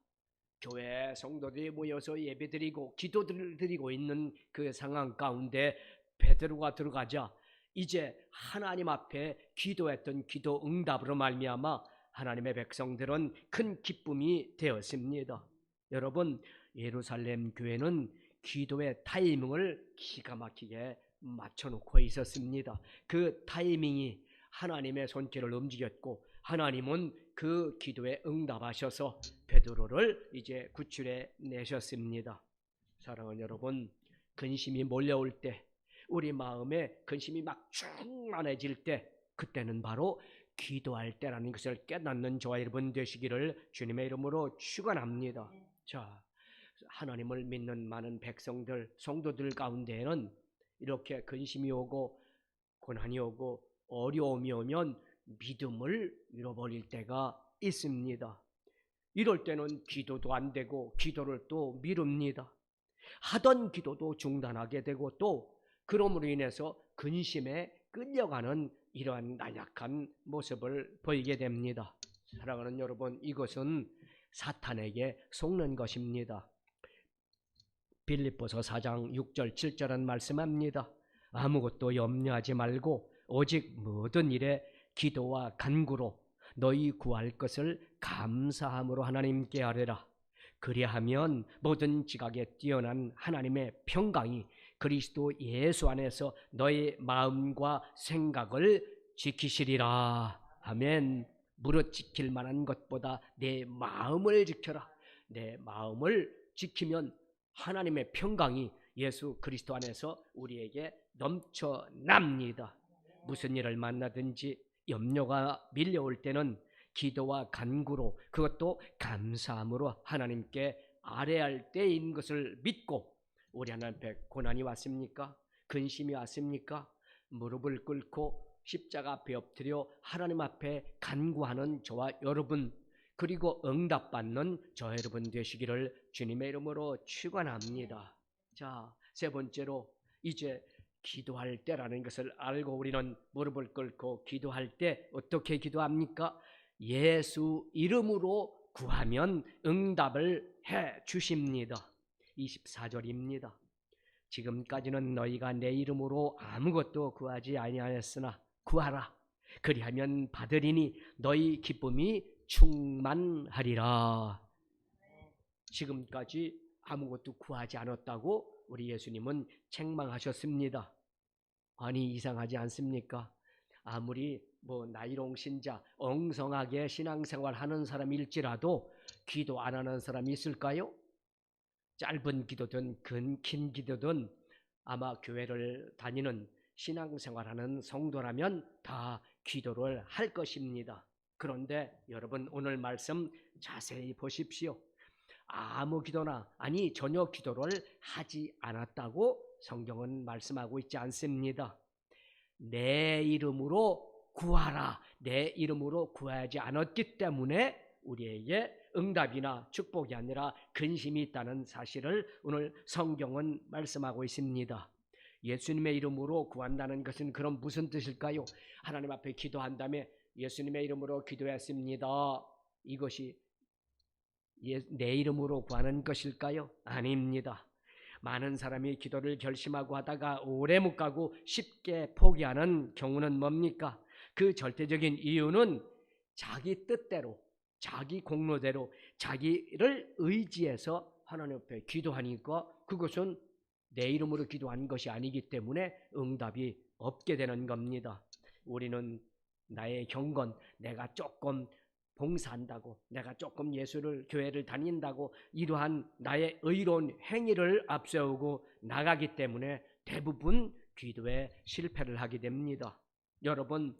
교회 성도들이 모여서 예배드리고 기도를 드리고 있는 그 상황 가운데 베드로가 들어가자 이제 하나님 앞에 기도했던 기도 응답으로 말미암아 하나님의 백성들은 큰 기쁨이 되었습니다. 여러분, 예루살렘 교회는 기도의 타이밍을 기가 막히게 맞춰놓고 있었습니다. 그 타이밍이 하나님의 손길을 움직였고 하나님은 그 기도에 응답하셔서 베드로를 이제 구출해 내셨습니다. 사랑하는 여러분, 근심이 몰려올 때, 우리 마음에 근심이 막 충만해질 때, 그때는 바로 기도할 때라는 것을 깨닫는 저와 여러분 되시기를 주님의 이름으로 축원합니다. 자, 하나님을 믿는 많은 백성들, 성도들 가운데에는 이렇게 근심이 오고 고난이 오고 어려움이 오면 믿음을 잃어버릴 때가 있습니다. 이럴 때는 기도도 안 되고 기도를 또 미룹니다. 하던 기도도 중단하게 되고 또 그러므로 인해서 근심에 끌려가는 이러한 나약한 모습을 보이게 됩니다. 사랑하는 여러분, 이것은 사탄에게 속는 것입니다. 빌립보서 4장 6절 7절은 말씀합니다. 아무것도 염려하지 말고 오직 모든 일에 기도와 간구로 너희 구할 것을 감사함으로 하나님께 아뢰라. 그리하면 모든 지각에 뛰어난 하나님의 평강이 그리스도 예수 안에서 너희 마음과 생각을 지키시리라. 아멘. 무릇 지킬 만한 것보다 내 마음을 지켜라. 내 마음을 지키면 하나님의 평강이 예수 그리스도 안에서 우리에게 넘쳐납니다. 무슨 일을 만나든지 염려가 밀려올 때는 기도와 간구로, 그것도 감사함으로 하나님께 아뢰할 때인 것을 믿고, 우리 하나님 앞에 고난이 왔습니까? 근심이 왔습니까? 무릎을 꿇고 십자가 앞에 엎드려 하나님 앞에 간구하는 저와 여러분, 그리고 응답받는 저 여러분 되시기를 주님의 이름으로 축원합니다. 자, 세 번째로 이제 기도할 때라는 것을 알고 우리는 무릎을 꿇고 기도할 때 어떻게 기도합니까? 예수 이름으로 구하면 응답을 해 주십니다. 24절입니다. 지금까지는 너희가 내 이름으로 아무것도 구하지 아니하였으나 구하라. 그리하면 받으리니 너희 기쁨이 충만하리라. 지금까지 아무것도 구하지 않았다고 우리 예수님은 책망하셨습니다. 아니, 이상하지 않습니까? 아무리 나이롱 신자, 엉성하게 신앙생활 하는 사람일지라도 기도 안 하는 사람이 있을까요? 짧은 기도든 긴 기도든 아마 교회를 다니는 신앙생활하는 성도라면 다 기도를 할 것입니다. 그런데 여러분, 오늘 말씀 자세히 보십시오. 아무 기도나, 아니 전혀 기도를 하지 않았다고 성경은 말씀하고 있지 않습니다. 내 이름으로 구하라. 내 이름으로 구하지 않았기 때문에 우리에게 응답이나 축복이 아니라 근심이 있다는 사실을 오늘 성경은 말씀하고 있습니다. 예수님의 이름으로 구한다는 것은 그럼 무슨 뜻일까요? 하나님 앞에 기도한 다음에 예수님의 이름으로 기도했습니다. 이것이 내 이름으로 구하는 것일까요? 아닙니다. 많은 사람이 기도를 결심하고 하다가 오래 못 가고 쉽게 포기하는 경우는 뭡니까? 그 절대적인 이유는 자기 뜻대로, 자기 공로대로, 자기를 의지해서 하나님 앞에 기도하니까 그것은 내 이름으로 기도한 것이 아니기 때문에 응답이 없게 되는 겁니다. 우리는 나의 경건, 내가 조금 봉사한다고, 내가 조금 교회를 다닌다고 이러한 나의 의로운 행위를 앞세우고 나가기 때문에 대부분 기도에 실패를 하게 됩니다. 여러분,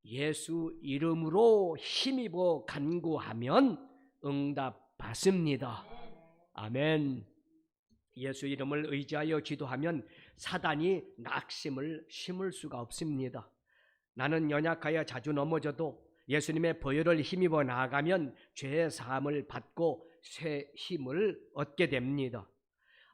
예수 이름으로 힘입어 간구하면 응답 받습니다. 아멘. 예수 이름을 의지하여 기도하면 사단이 낙심을 심을 수가 없습니다. 나는 연약하여 자주 넘어져도 예수님의 보혈을 힘입어 나아가면 죄의 사함을 받고 새 힘을 얻게 됩니다.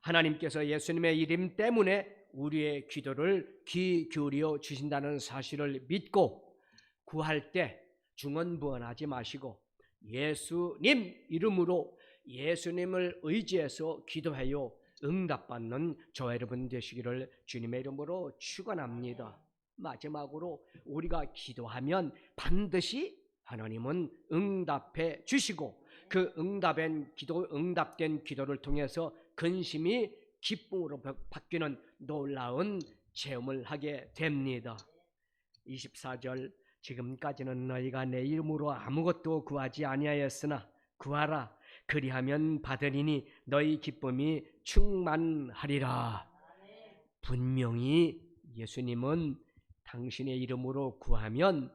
하나님께서 예수님의 이름 때문에 우리의 기도를 귀 기울여 주신다는 사실을 믿고 구할 때 중언부언하지 마시고 예수님 이름으로 예수님을 의지해서 기도해요 응답받는 저와 여러분 되시기를 주님의 이름으로 축원합니다. 마지막으로 우리가 기도하면 반드시 하나님은 응답해 주시고 그 응답된 기도를 통해서 근심이 기쁨으로 바뀌는 놀라운 체험을 하게 됩니다. 24절 지금까지는 너희가 내 이름으로 아무것도 구하지 아니하였으나 구하라 그리하면 받으리니 너희 기쁨이 충만하리라. 분명히 예수님은 당신의 이름으로 구하면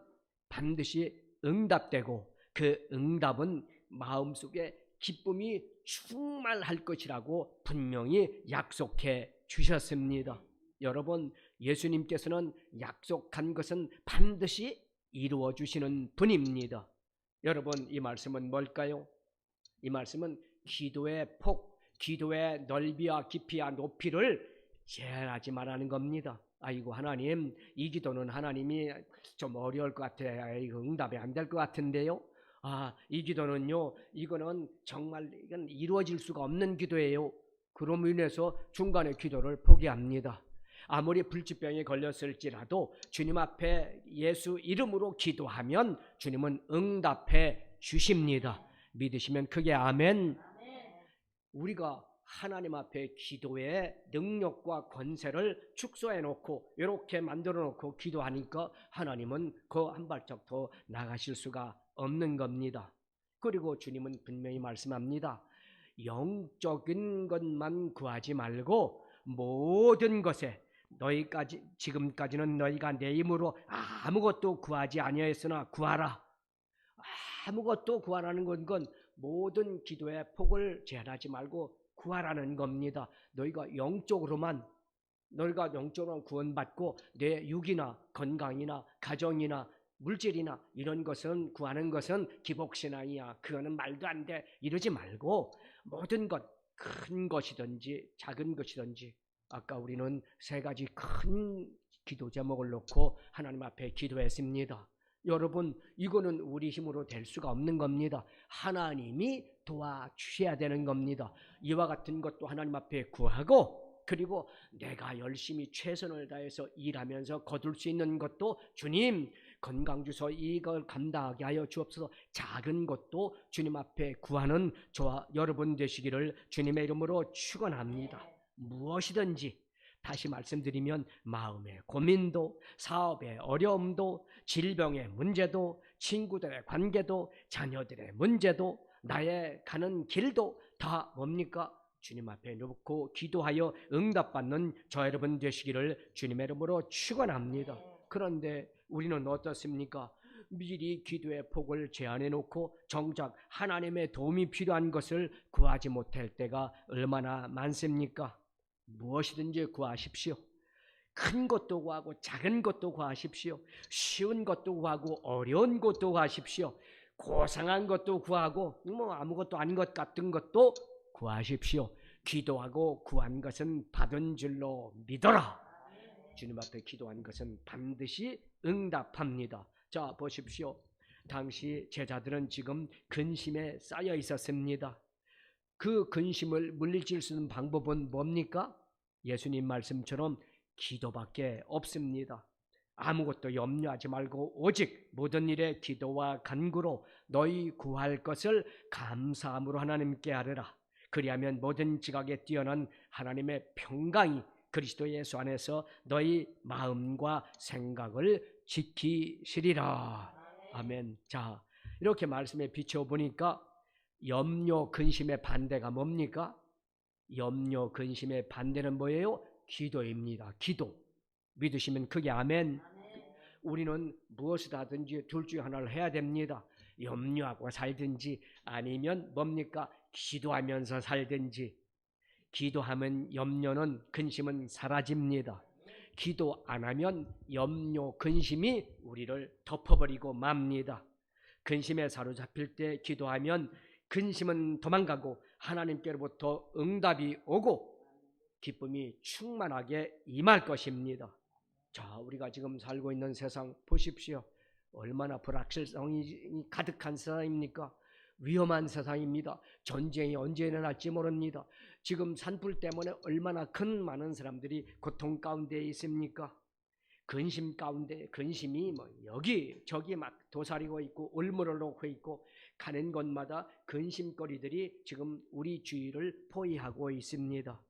반드시 응답되고 그 응답은 마음속에 기쁨이 충만할 것이라고 분명히 약속해 주셨습니다. 여러분, 예수님께서는 약속한 것은 반드시 이루어 주시는 분입니다. 여러분, 이 말씀은 뭘까요? 이 말씀은 기도의 폭, 기도의 넓이와 깊이와 높이를 제한하지 말라는 겁니다. 아이고 하나님, 이 기도는 하나님이 좀 어려울 것 같아요. 이거 응답이 안 될 것 같은데요. 이 기도는요, 이거는 정말 이건 이루어질 수가 없는 기도예요. 그럼으로 인해서 중간에 기도를 포기합니다. 아무리 불치병에 걸렸을지라도 주님 앞에 예수 이름으로 기도하면 주님은 응답해 주십니다. 믿으시면 크게 아멘. 우리가 하나님 앞에 기도의 능력과 권세를 축소해 놓고 이렇게 만들어 놓고 기도하니까 하나님은 그 한 발짝 더 나가실 수가 없는 겁니다. 그리고 주님은 분명히 말씀합니다. 영적인 것만 구하지 말고 모든 것에 지금까지는 너희가 내 힘으로 아무것도 구하지 아니하였으나 구하라. 아무것도 구하라는 건 모든 기도의 폭을 제한하지 말고 구하라는 겁니다. 너희가 영적으로만 구원받고 내 육이나 건강이나 가정이나 물질이나 이런 것은 구하는 것은 기복신앙이야. 그거는 말도 안 돼. 이러지 말고 모든 것, 큰 것이든지 작은 것이든지 아까 우리는 세 가지 큰 기도 제목을 놓고 하나님 앞에 기도했습니다. 여러분, 이거는 우리 힘으로 될 수가 없는 겁니다. 하나님이 도와주셔야 되는 겁니다. 이와 같은 것도 하나님 앞에 구하고 그리고 내가 열심히 최선을 다해서 일하면서 거둘 수 있는 것도 주님 건강 주소 이걸 감당하게 하여 주옵소서. 작은 것도 주님 앞에 구하는 저와 여러분 되시기를 주님의 이름으로 축원합니다. 무엇이든지 다시 말씀드리면 마음의 고민도 사업의 어려움도 질병의 문제도 친구들의 관계도 자녀들의 문제도 나의 가는 길도 다 뭡니까? 주님 앞에 놓고 기도하여 응답받는 저 여러분 되시기를 주님의 이름으로 축원합니다. 그런데 우리는 어떻습니까? 미리 기도의 폭을 제한해 놓고 정작 하나님의 도움이 필요한 것을 구하지 못할 때가 얼마나 많습니까? 무엇이든지 구하십시오. 큰 것도 구하고 작은 것도 구하십시오. 쉬운 것도 구하고 어려운 것도 구하십시오. 고상한 것도 구하고 아무것도 아닌 것 같은 것도 구하십시오. 기도하고 구한 것은 받은 줄로 믿어라. 주님 앞에 기도한 것은 반드시 응답합니다. 자, 보십시오. 당시 제자들은 지금 근심에 쌓여 있었습니다. 그 근심을 물리칠 수 있는 방법은 뭡니까? 예수님 말씀처럼 기도밖에 없습니다. 아무것도 염려하지 말고 오직 모든 일에 기도와 간구로 너희 구할 것을 감사함으로 하나님께 아뢰라. 그리하면 모든 지각에 뛰어난 하나님의 평강이 그리스도 예수 안에서 너희 마음과 생각을 지키시리라. 아멘. 자, 이렇게 말씀에 비춰보니까 염려, 근심의 반대가 뭡니까? 염려, 근심의 반대는 뭐예요? 기도입니다. 기도. 믿으시면 크게 아멘. 우리는 무엇을 하든지 둘 중에 하나를 해야 됩니다. 염려하고 살든지 아니면 뭡니까? 기도하면서 살든지. 기도하면 염려는 근심은 사라집니다. 기도 안 하면 염려, 근심이 우리를 덮어버리고 맙니다. 근심에 사로잡힐 때 기도하면 근심은 도망가고 하나님께로부터 응답이 오고 기쁨이 충만하게 임할 것입니다. 자, 우리가 지금 살고 있는 세상 보십시오. 얼마나 불확실성이 가득한 세상입니까? 위험한 세상입니다. 전쟁이 언제 일어날지 모릅니다. 지금 산불 때문에 얼마나 큰 많은 사람들이 고통 가운데 있습니까? 근심 가운데, 근심이 뭐 여기 저기 막 도사리고 있고 울무를 놓고 있고 가는 곳마다 근심거리들이 지금 우리 주위를 포위하고 있습니다.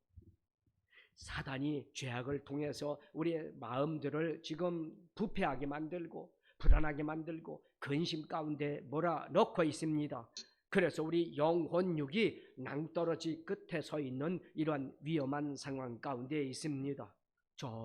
사단이 죄악을 통해서 우리의 마음들을 지금 부패하게 만들고 불안하게 만들고 근심 가운데 몰아넣고 있습니다. 그래서 우리 영혼육이 낭떠러지 끝에 서 있는 이러한 위험한 상황 가운데 있습니다.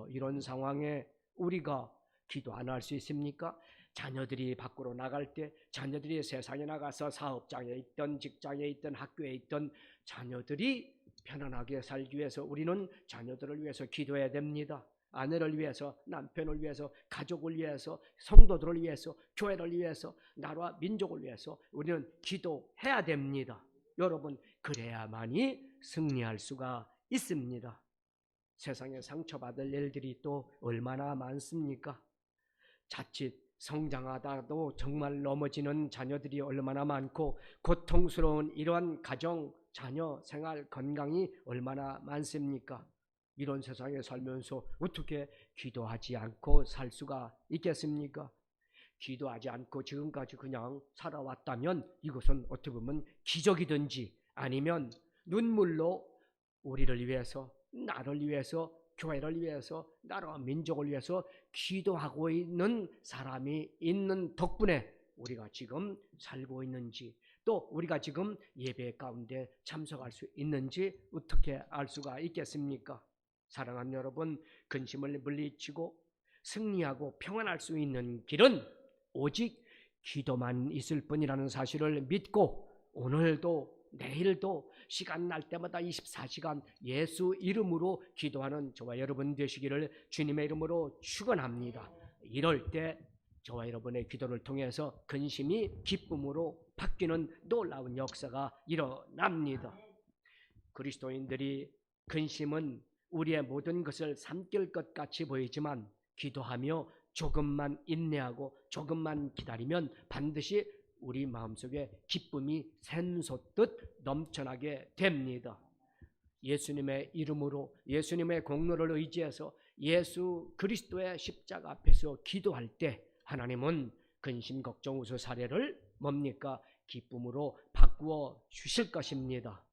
이런 상황에 우리가 기도 안 할 수 있습니까? 자녀들이 밖으로 나갈 때, 자녀들이 세상에 나가서 사업장에 있던 직장에 있던 학교에 있던 자녀들이 편안하게 살기 위해서 우리는 자녀들을 위해서 기도해야 됩니다. 아내를 위해서, 남편을 위해서, 가족을 위해서, 성도들을 위해서, 교회를 위해서, 나라와 민족을 위해서 우리는 기도해야 됩니다. 여러분, 그래야만이 승리할 수가 있습니다. 세상에 상처받을 일들이 또 얼마나 많습니까? 자칫 성장하다도 정말 넘어지는 자녀들이 얼마나 많고 고통스러운 이러한 가정, 자녀, 생활, 건강이 얼마나 많습니까? 이런 세상에 살면서 어떻게 기도하지 않고 살 수가 있겠습니까? 기도하지 않고 지금까지 그냥 살아왔다면 이것은 어떻게 보면 기적이든지 아니면 눈물로 우리를 위해서, 나를 위해서, 교회를 위해서, 나라와 민족을 위해서 기도하고 있는 사람이 있는 덕분에 우리가 지금 살고 있는지, 또 우리가 지금 예배 가운데 참석할 수 있는지 어떻게 알 수가 있겠습니까? 사랑하는 여러분, 근심을 물리치고 승리하고 평안할 수 있는 길은 오직 기도만 있을 뿐이라는 사실을 믿고 오늘도 내일도 시간 날 때마다 24시간 예수 이름으로 기도하는 저와 여러분 되시기를 주님의 이름으로 축원합니다. 이럴 때 저와 여러분의 기도를 통해서 근심이 기쁨으로 바뀌는 놀라운 역사가 일어납니다. 그리스도인들이 근심은 우리의 모든 것을 삼킬 것 같이 보이지만 기도하며 조금만 인내하고 조금만 기다리면 반드시 우리 마음속에 기쁨이 샘솟듯 넘쳐나게 됩니다. 예수님의 이름으로 예수님의 공로를 의지해서 예수 그리스도의 십자가 앞에서 기도할 때 하나님은 근심 걱정 우수 사례를 뭡니까? 기쁨으로 바꾸어 주실 것입니다.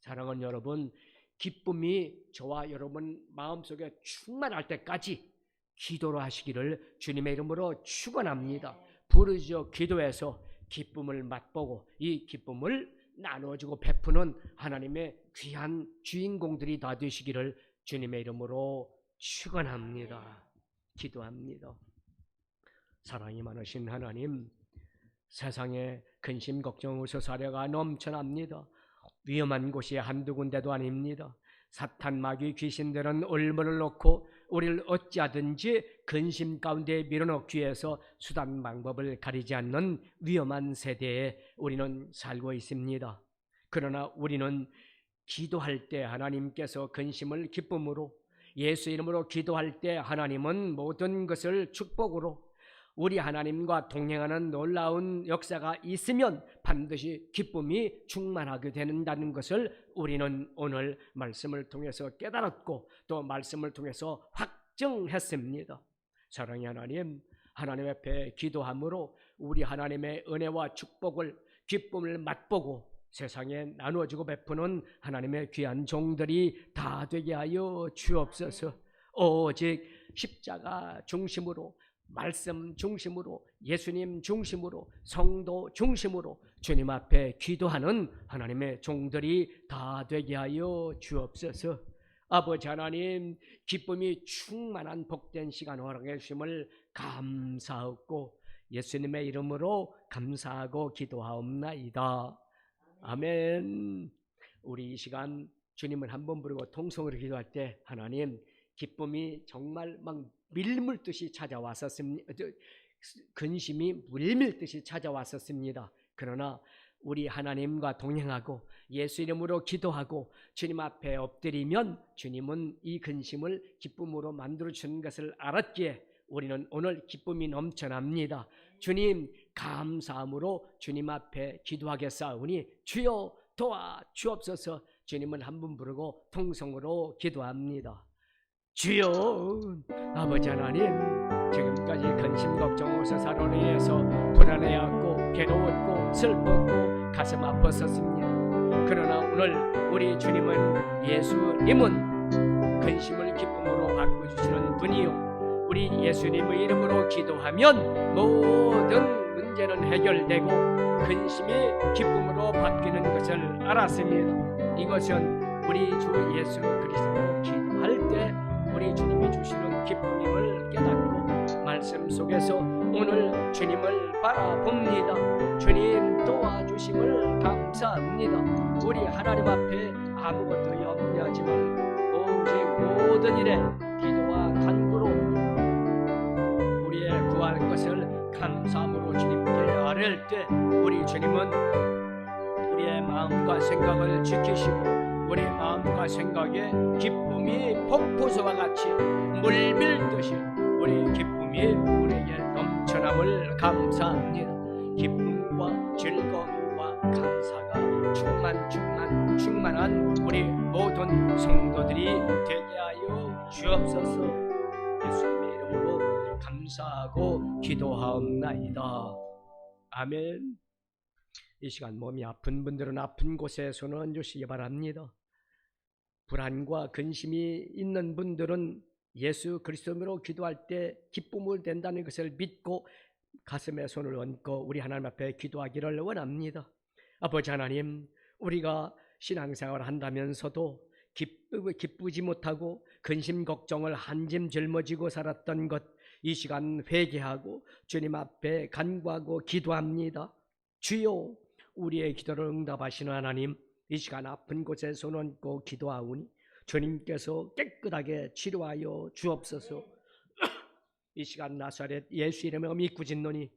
사랑하는 여러분, 기쁨이 저와 여러분 마음속에 충만할 때까지 기도로 하시기를 주님의 이름으로 축원합니다. 부르짖어 기도해서 기쁨을 맛보고 이 기쁨을 나눠주고 베푸는 하나님의 귀한 주인공들이 다 되시기를 주님의 이름으로 축원합니다. 기도합니다. 사랑이 많으신 하나님, 세상에 근심 걱정 우수 사례가 넘쳐납니다. 위험한 곳이 한두 군데도 아닙니다. 사탄 마귀 귀신들은 얼물을 놓고 우리를 어찌하든지 근심 가운데 밀어넣기 위해서 수단 방법을 가리지 않는 위험한 세대에 우리는 살고 있습니다. 그러나 우리는 기도할 때 하나님께서 근심을 기쁨으로, 예수 이름으로 기도할 때 하나님은 모든 것을 축복으로, 우리 하나님과 동행하는 놀라운 역사가 있으면 반드시 기쁨이 충만하게 된다는 것을 우리는 오늘 말씀을 통해서 깨달았고 또 말씀을 통해서 확증했습니다. 사랑의 하나님, 하나님 앞에 기도함으로 우리 하나님의 은혜와 축복을, 기쁨을 맛보고 세상에 나누어주고 베푸는 하나님의 귀한 종들이 다 되게 하여 주옵소서. 오직 십자가 중심으로, 말씀 중심으로, 예수님 중심으로, 성도 중심으로 주님 앞에 기도하는 하나님의 종들이 다 되게 하여 주옵소서. 아버지 하나님, 기쁨이 충만한 복된 시간 허락해 주심을 감사하고 예수님의 이름으로 감사하고 기도하옵나이다. 아멘. 우리 이 시간 주님을 한번 부르고 통성으로 기도할 때 하나님, 기쁨이 정말 막 밀물듯이 찾아왔었습니다. 근심이 물밀듯이 찾아왔었습니다. 그러나 우리 하나님과 동행하고 예수 이름으로 기도하고 주님 앞에 엎드리면 주님은 이 근심을 기쁨으로 만들어 주는 것을 알았기에 우리는 오늘 기쁨이 넘쳐납니다. 주님 감사함으로 주님 앞에 기도하겠사오니 주여 도와 주옵소서. 주님은 한 분 부르고 통성으로 기도합니다. 주여 아버지 하나님, 지금까지 근심 걱정 오사사로 인해서 불안해하고 괴로웠고 슬펐고 가슴 아팠었습니다. 그러나 오늘 우리 주님은 예수님은 근심을 기쁨으로 바꿔주시는 분이요, 우리 예수님의 이름으로 기도하면 모든 문제는 해결되고 근심이 기쁨으로 바뀌는 것을 알았습니다. 이것은 우리 주 예수 그리스도로 기도할 때 우리 주님이 주시는 기쁨임을 깨닫고 말씀 속에서 오늘 주님을 바라봅니다. 주님 도와주심을 감사합니다. 우리 하나님 앞에 아무것도 염려하지만 오직 모든 일에 기도와 간구로 우리의 구할 것을 감사함으로 주님께 아뢰을 때 우리 주님은 우리의 마음과 생각을 지키시고 우리 마음과 생각에 기쁨이 폭포수와 같이 물밀듯이 우리 기쁨이 우리에게 넘쳐남을 감사합니다. 기쁨과 즐거움과 감사가 충만한 우리 모든 성도들이 되게 하여 주옵소서. 예수님의 이름으로 감사하고 기도하옵나이다. 아멘. 이 시간 몸이 아픈 분들은 아픈 곳에 손을 얹으시기 바랍니다. 불안과 근심이 있는 분들은 예수 그리스도로 기도할 때 기쁨을 된다는 것을 믿고 가슴에 손을 얹고 우리 하나님 앞에 기도하기를 원합니다. 아버지 하나님, 우리가 신앙생활을 한다면서도 기쁘지 못하고 근심 걱정을 한짐 짊어지고 살았던 것, 이 시간 회개하고 주님 앞에 간구하고 기도합니다. 주여, 우리의 기도를 응답하시는 하나님, 이 시간 아픈 곳에 손 얹고 기도하오니 주님께서 깨끗하게 치료하여 주옵소서. 이 시간 나사렛 예수 이름에 믿고 짓노니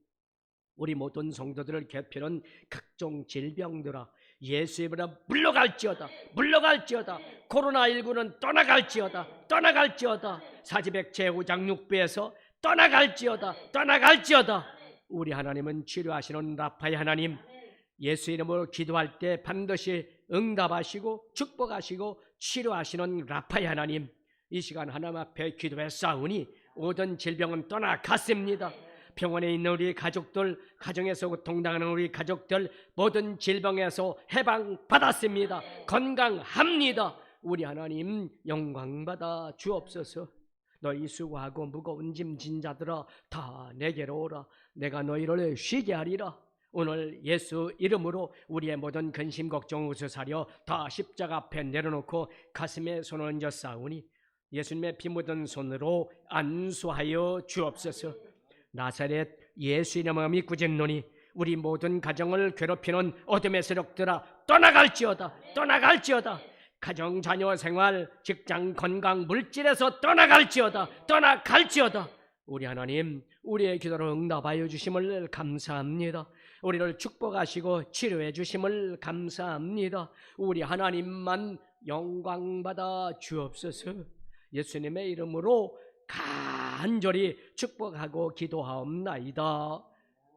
우리 모든 성도들을 괴피하는 각종 질병들아 예수 이름으로 물러갈지어다. 코로나19는 떠나갈지어다. 사지백체 5장 6부에서 떠나갈지어다. 우리 하나님은 치료하시는 라파의 하나님, 예수 이름으로 기도할 때 반드시 응답하시고 축복하시고 치료하시는 라파의 하나님, 이 시간 하나님 앞에 기도했사오니 모든 질병은 떠나갔습니다. 병원에 있는 우리 가족들, 가정에서 고통당하는 우리 가족들 모든 질병에서 해방받았습니다. 건강합니다. 우리 하나님 영광받아 주옵소서. 너희 수고하고 무거운 짐 진 자들아 다 내게로 오라. 내가 너희를 쉬게 하리라. 오늘 예수 이름으로 우리의 모든 근심 걱정 우수사려 다 십자가 앞에 내려놓고 가슴에 손을 얹어 싸우니 예수님의 피 묻은 손으로 안수하여 주옵소서. 나사렛 예수 이름을 믿고 짓노니 우리 모든 가정을 괴롭히는 어둠의 세력들아 떠나갈지어다. 가정, 자녀, 생활, 직장, 건강, 물질에서 떠나갈지어다. 우리 하나님, 우리의 기도를 응답하여 주심을 감사합니다. 우리를 축복하시고 치료해 주심을 감사합니다. 우리 하나님만 영광받아 주옵소서. 예수님의 이름으로 간절히 축복하고 기도하옵나이다.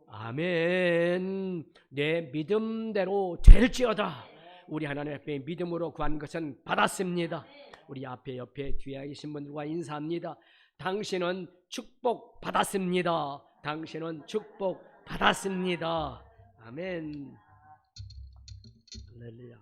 아멘. 내 믿음대로 될지어다. 우리 하나님 앞에 믿음으로 구한 것은 받았습니다. 우리 앞에 옆에 뒤에 계신 분들과 인사합니다. 당신은 축복 받았습니다. 아멘. 할렐루야.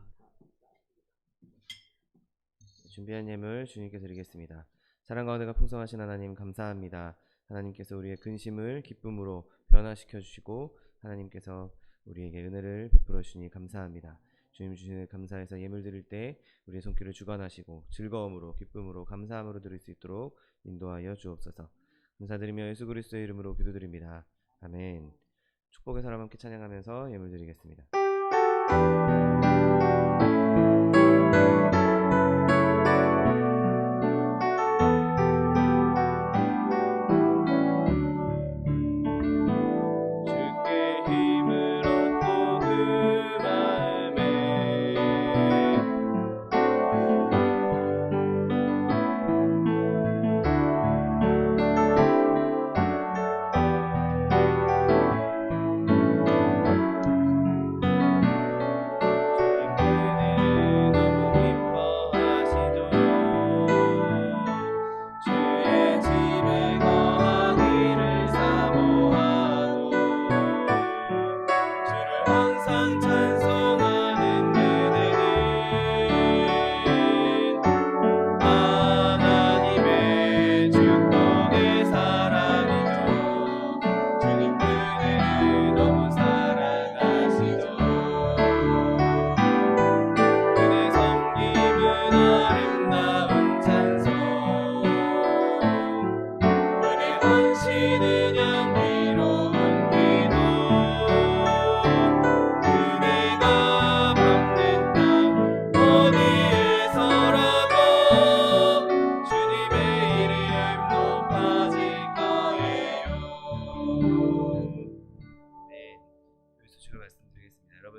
준비한 예물 주님께 드리겠습니다. 사랑과 은혜가 풍성하신 하나님 감사합니다. 하나님께서 우리의 근심을 기쁨으로 변화시켜 주시고 하나님께서 우리에게 은혜를 베풀어 주시니 감사합니다. 주님 주시는 감사해서 예물 드릴 때 우리의 손길을 주관하시고 즐거움으로 기쁨으로 감사함으로 드릴 수 있도록 인도하여 주옵소서. 감사드리며 예수 그리스도의 이름으로 기도드립니다. 아멘. 축복의 사람 함께 찬양하면서 예물 드리겠습니다.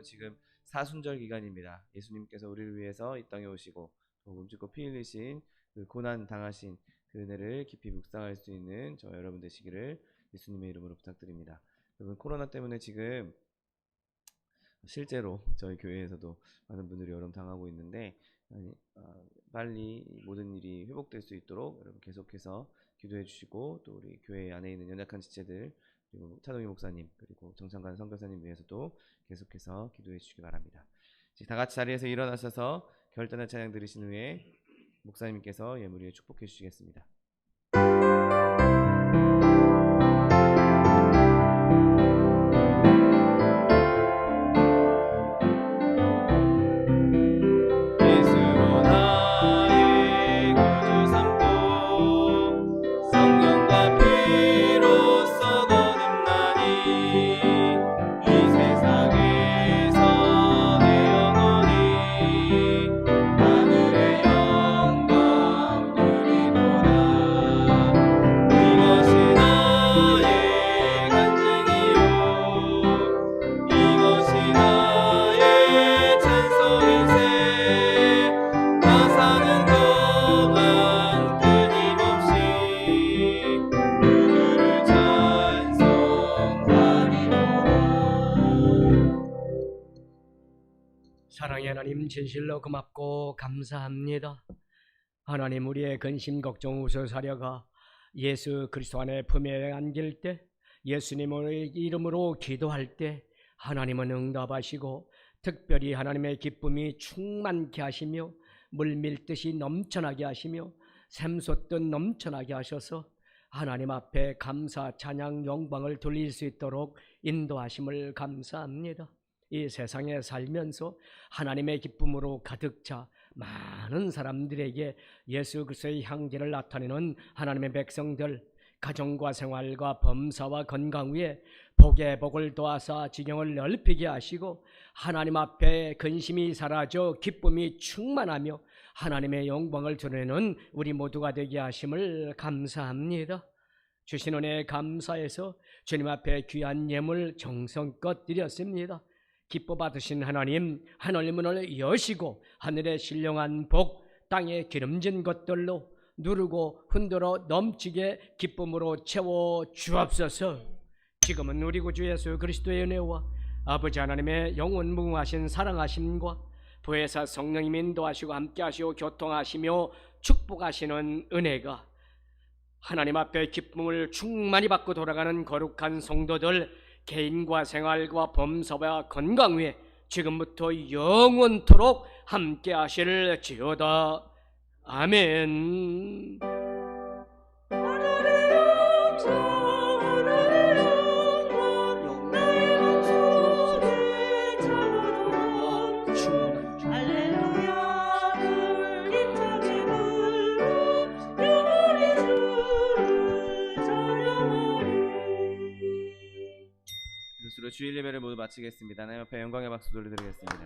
여러분 지금 사순절 기간입니다. 예수님께서 우리를 위해서 이 땅에 오시고 몸짓고 피 흘리신 그 고난 당하신 그 은혜를 깊이 묵상할 수 있는 저 여러분 되시기를 예수님의 이름으로 부탁드립니다. 여러분 코로나 때문에 지금 실제로 저희 교회에서도 많은 분들이 여러분 당하고 있는데 빨리 모든 일이 회복될 수 있도록 여러분 계속해서 기도해 주시고 또 우리 교회 안에 있는 연약한 지체들 그리고 차동희 목사님 그리고 정창관 선교사님 위해서도 계속해서 기도해 주시기 바랍니다. 다 같이 자리에서 일어나셔서 결단의 찬양 들으신 후에 목사님께서 예물위에 축복해 주시겠습니다. 사랑의 하나님 진실로 고맙고 감사합니다. 하나님 우리의 근심 걱정 우서사려가 예수 그리스도 안에 품에 안길 때 예수님의 이름으로 기도할 때 하나님은 응답하시고 특별히 하나님의 기쁨이 충만케 하시며 물밀듯이 넘쳐나게 하시며 샘솟듯 넘쳐나게 하셔서 하나님 앞에 감사 찬양 영광을 돌릴 수 있도록 인도하심을 감사합니다. 이 세상에 살면서 하나님의 기쁨으로 가득 차 많은 사람들에게 예수 그리스도의 향기를 나타내는 하나님의 백성들, 가정과 생활과 범사와 건강 위에 복의 복을 더하사 지경을 넓히게 하시고 하나님 앞에 근심이 사라져 기쁨이 충만하며 하나님의 영광을 드러내는 우리 모두가 되게 하심을 감사합니다. 주신 은혜에 감사해서 주님 앞에 귀한 예물 정성껏 드렸습니다. 기뻐 받으신 하나님, 하늘 문을 여시고 하늘의 신령한 복, 땅에 기름진 것들로 누르고 흔들어 넘치게 기쁨으로 채워 주옵소서. 지금은 우리 구주 예수 그리스도의 은혜와 아버지 하나님의 영원 무궁하신 사랑하심과 부회사 성령님 인도하시고 함께하시고 교통하시며 축복하시는 은혜가 하나님 앞에 기쁨을 충만히 받고 돌아가는 거룩한 성도들 개인과 생활과 범사와 건강 위에 지금부터 영원토록 함께 하실지어다. 아멘. 하늘의 영광 하늘의 영광 나의 목소리 찬양하는 할렐루야를 힘차게 불러 영원히 주를 찬양하리. 이것으로 주일 예배를 모두 마치겠습니다. 하나님 앞에 영광의 박수 돌려드리겠습니다.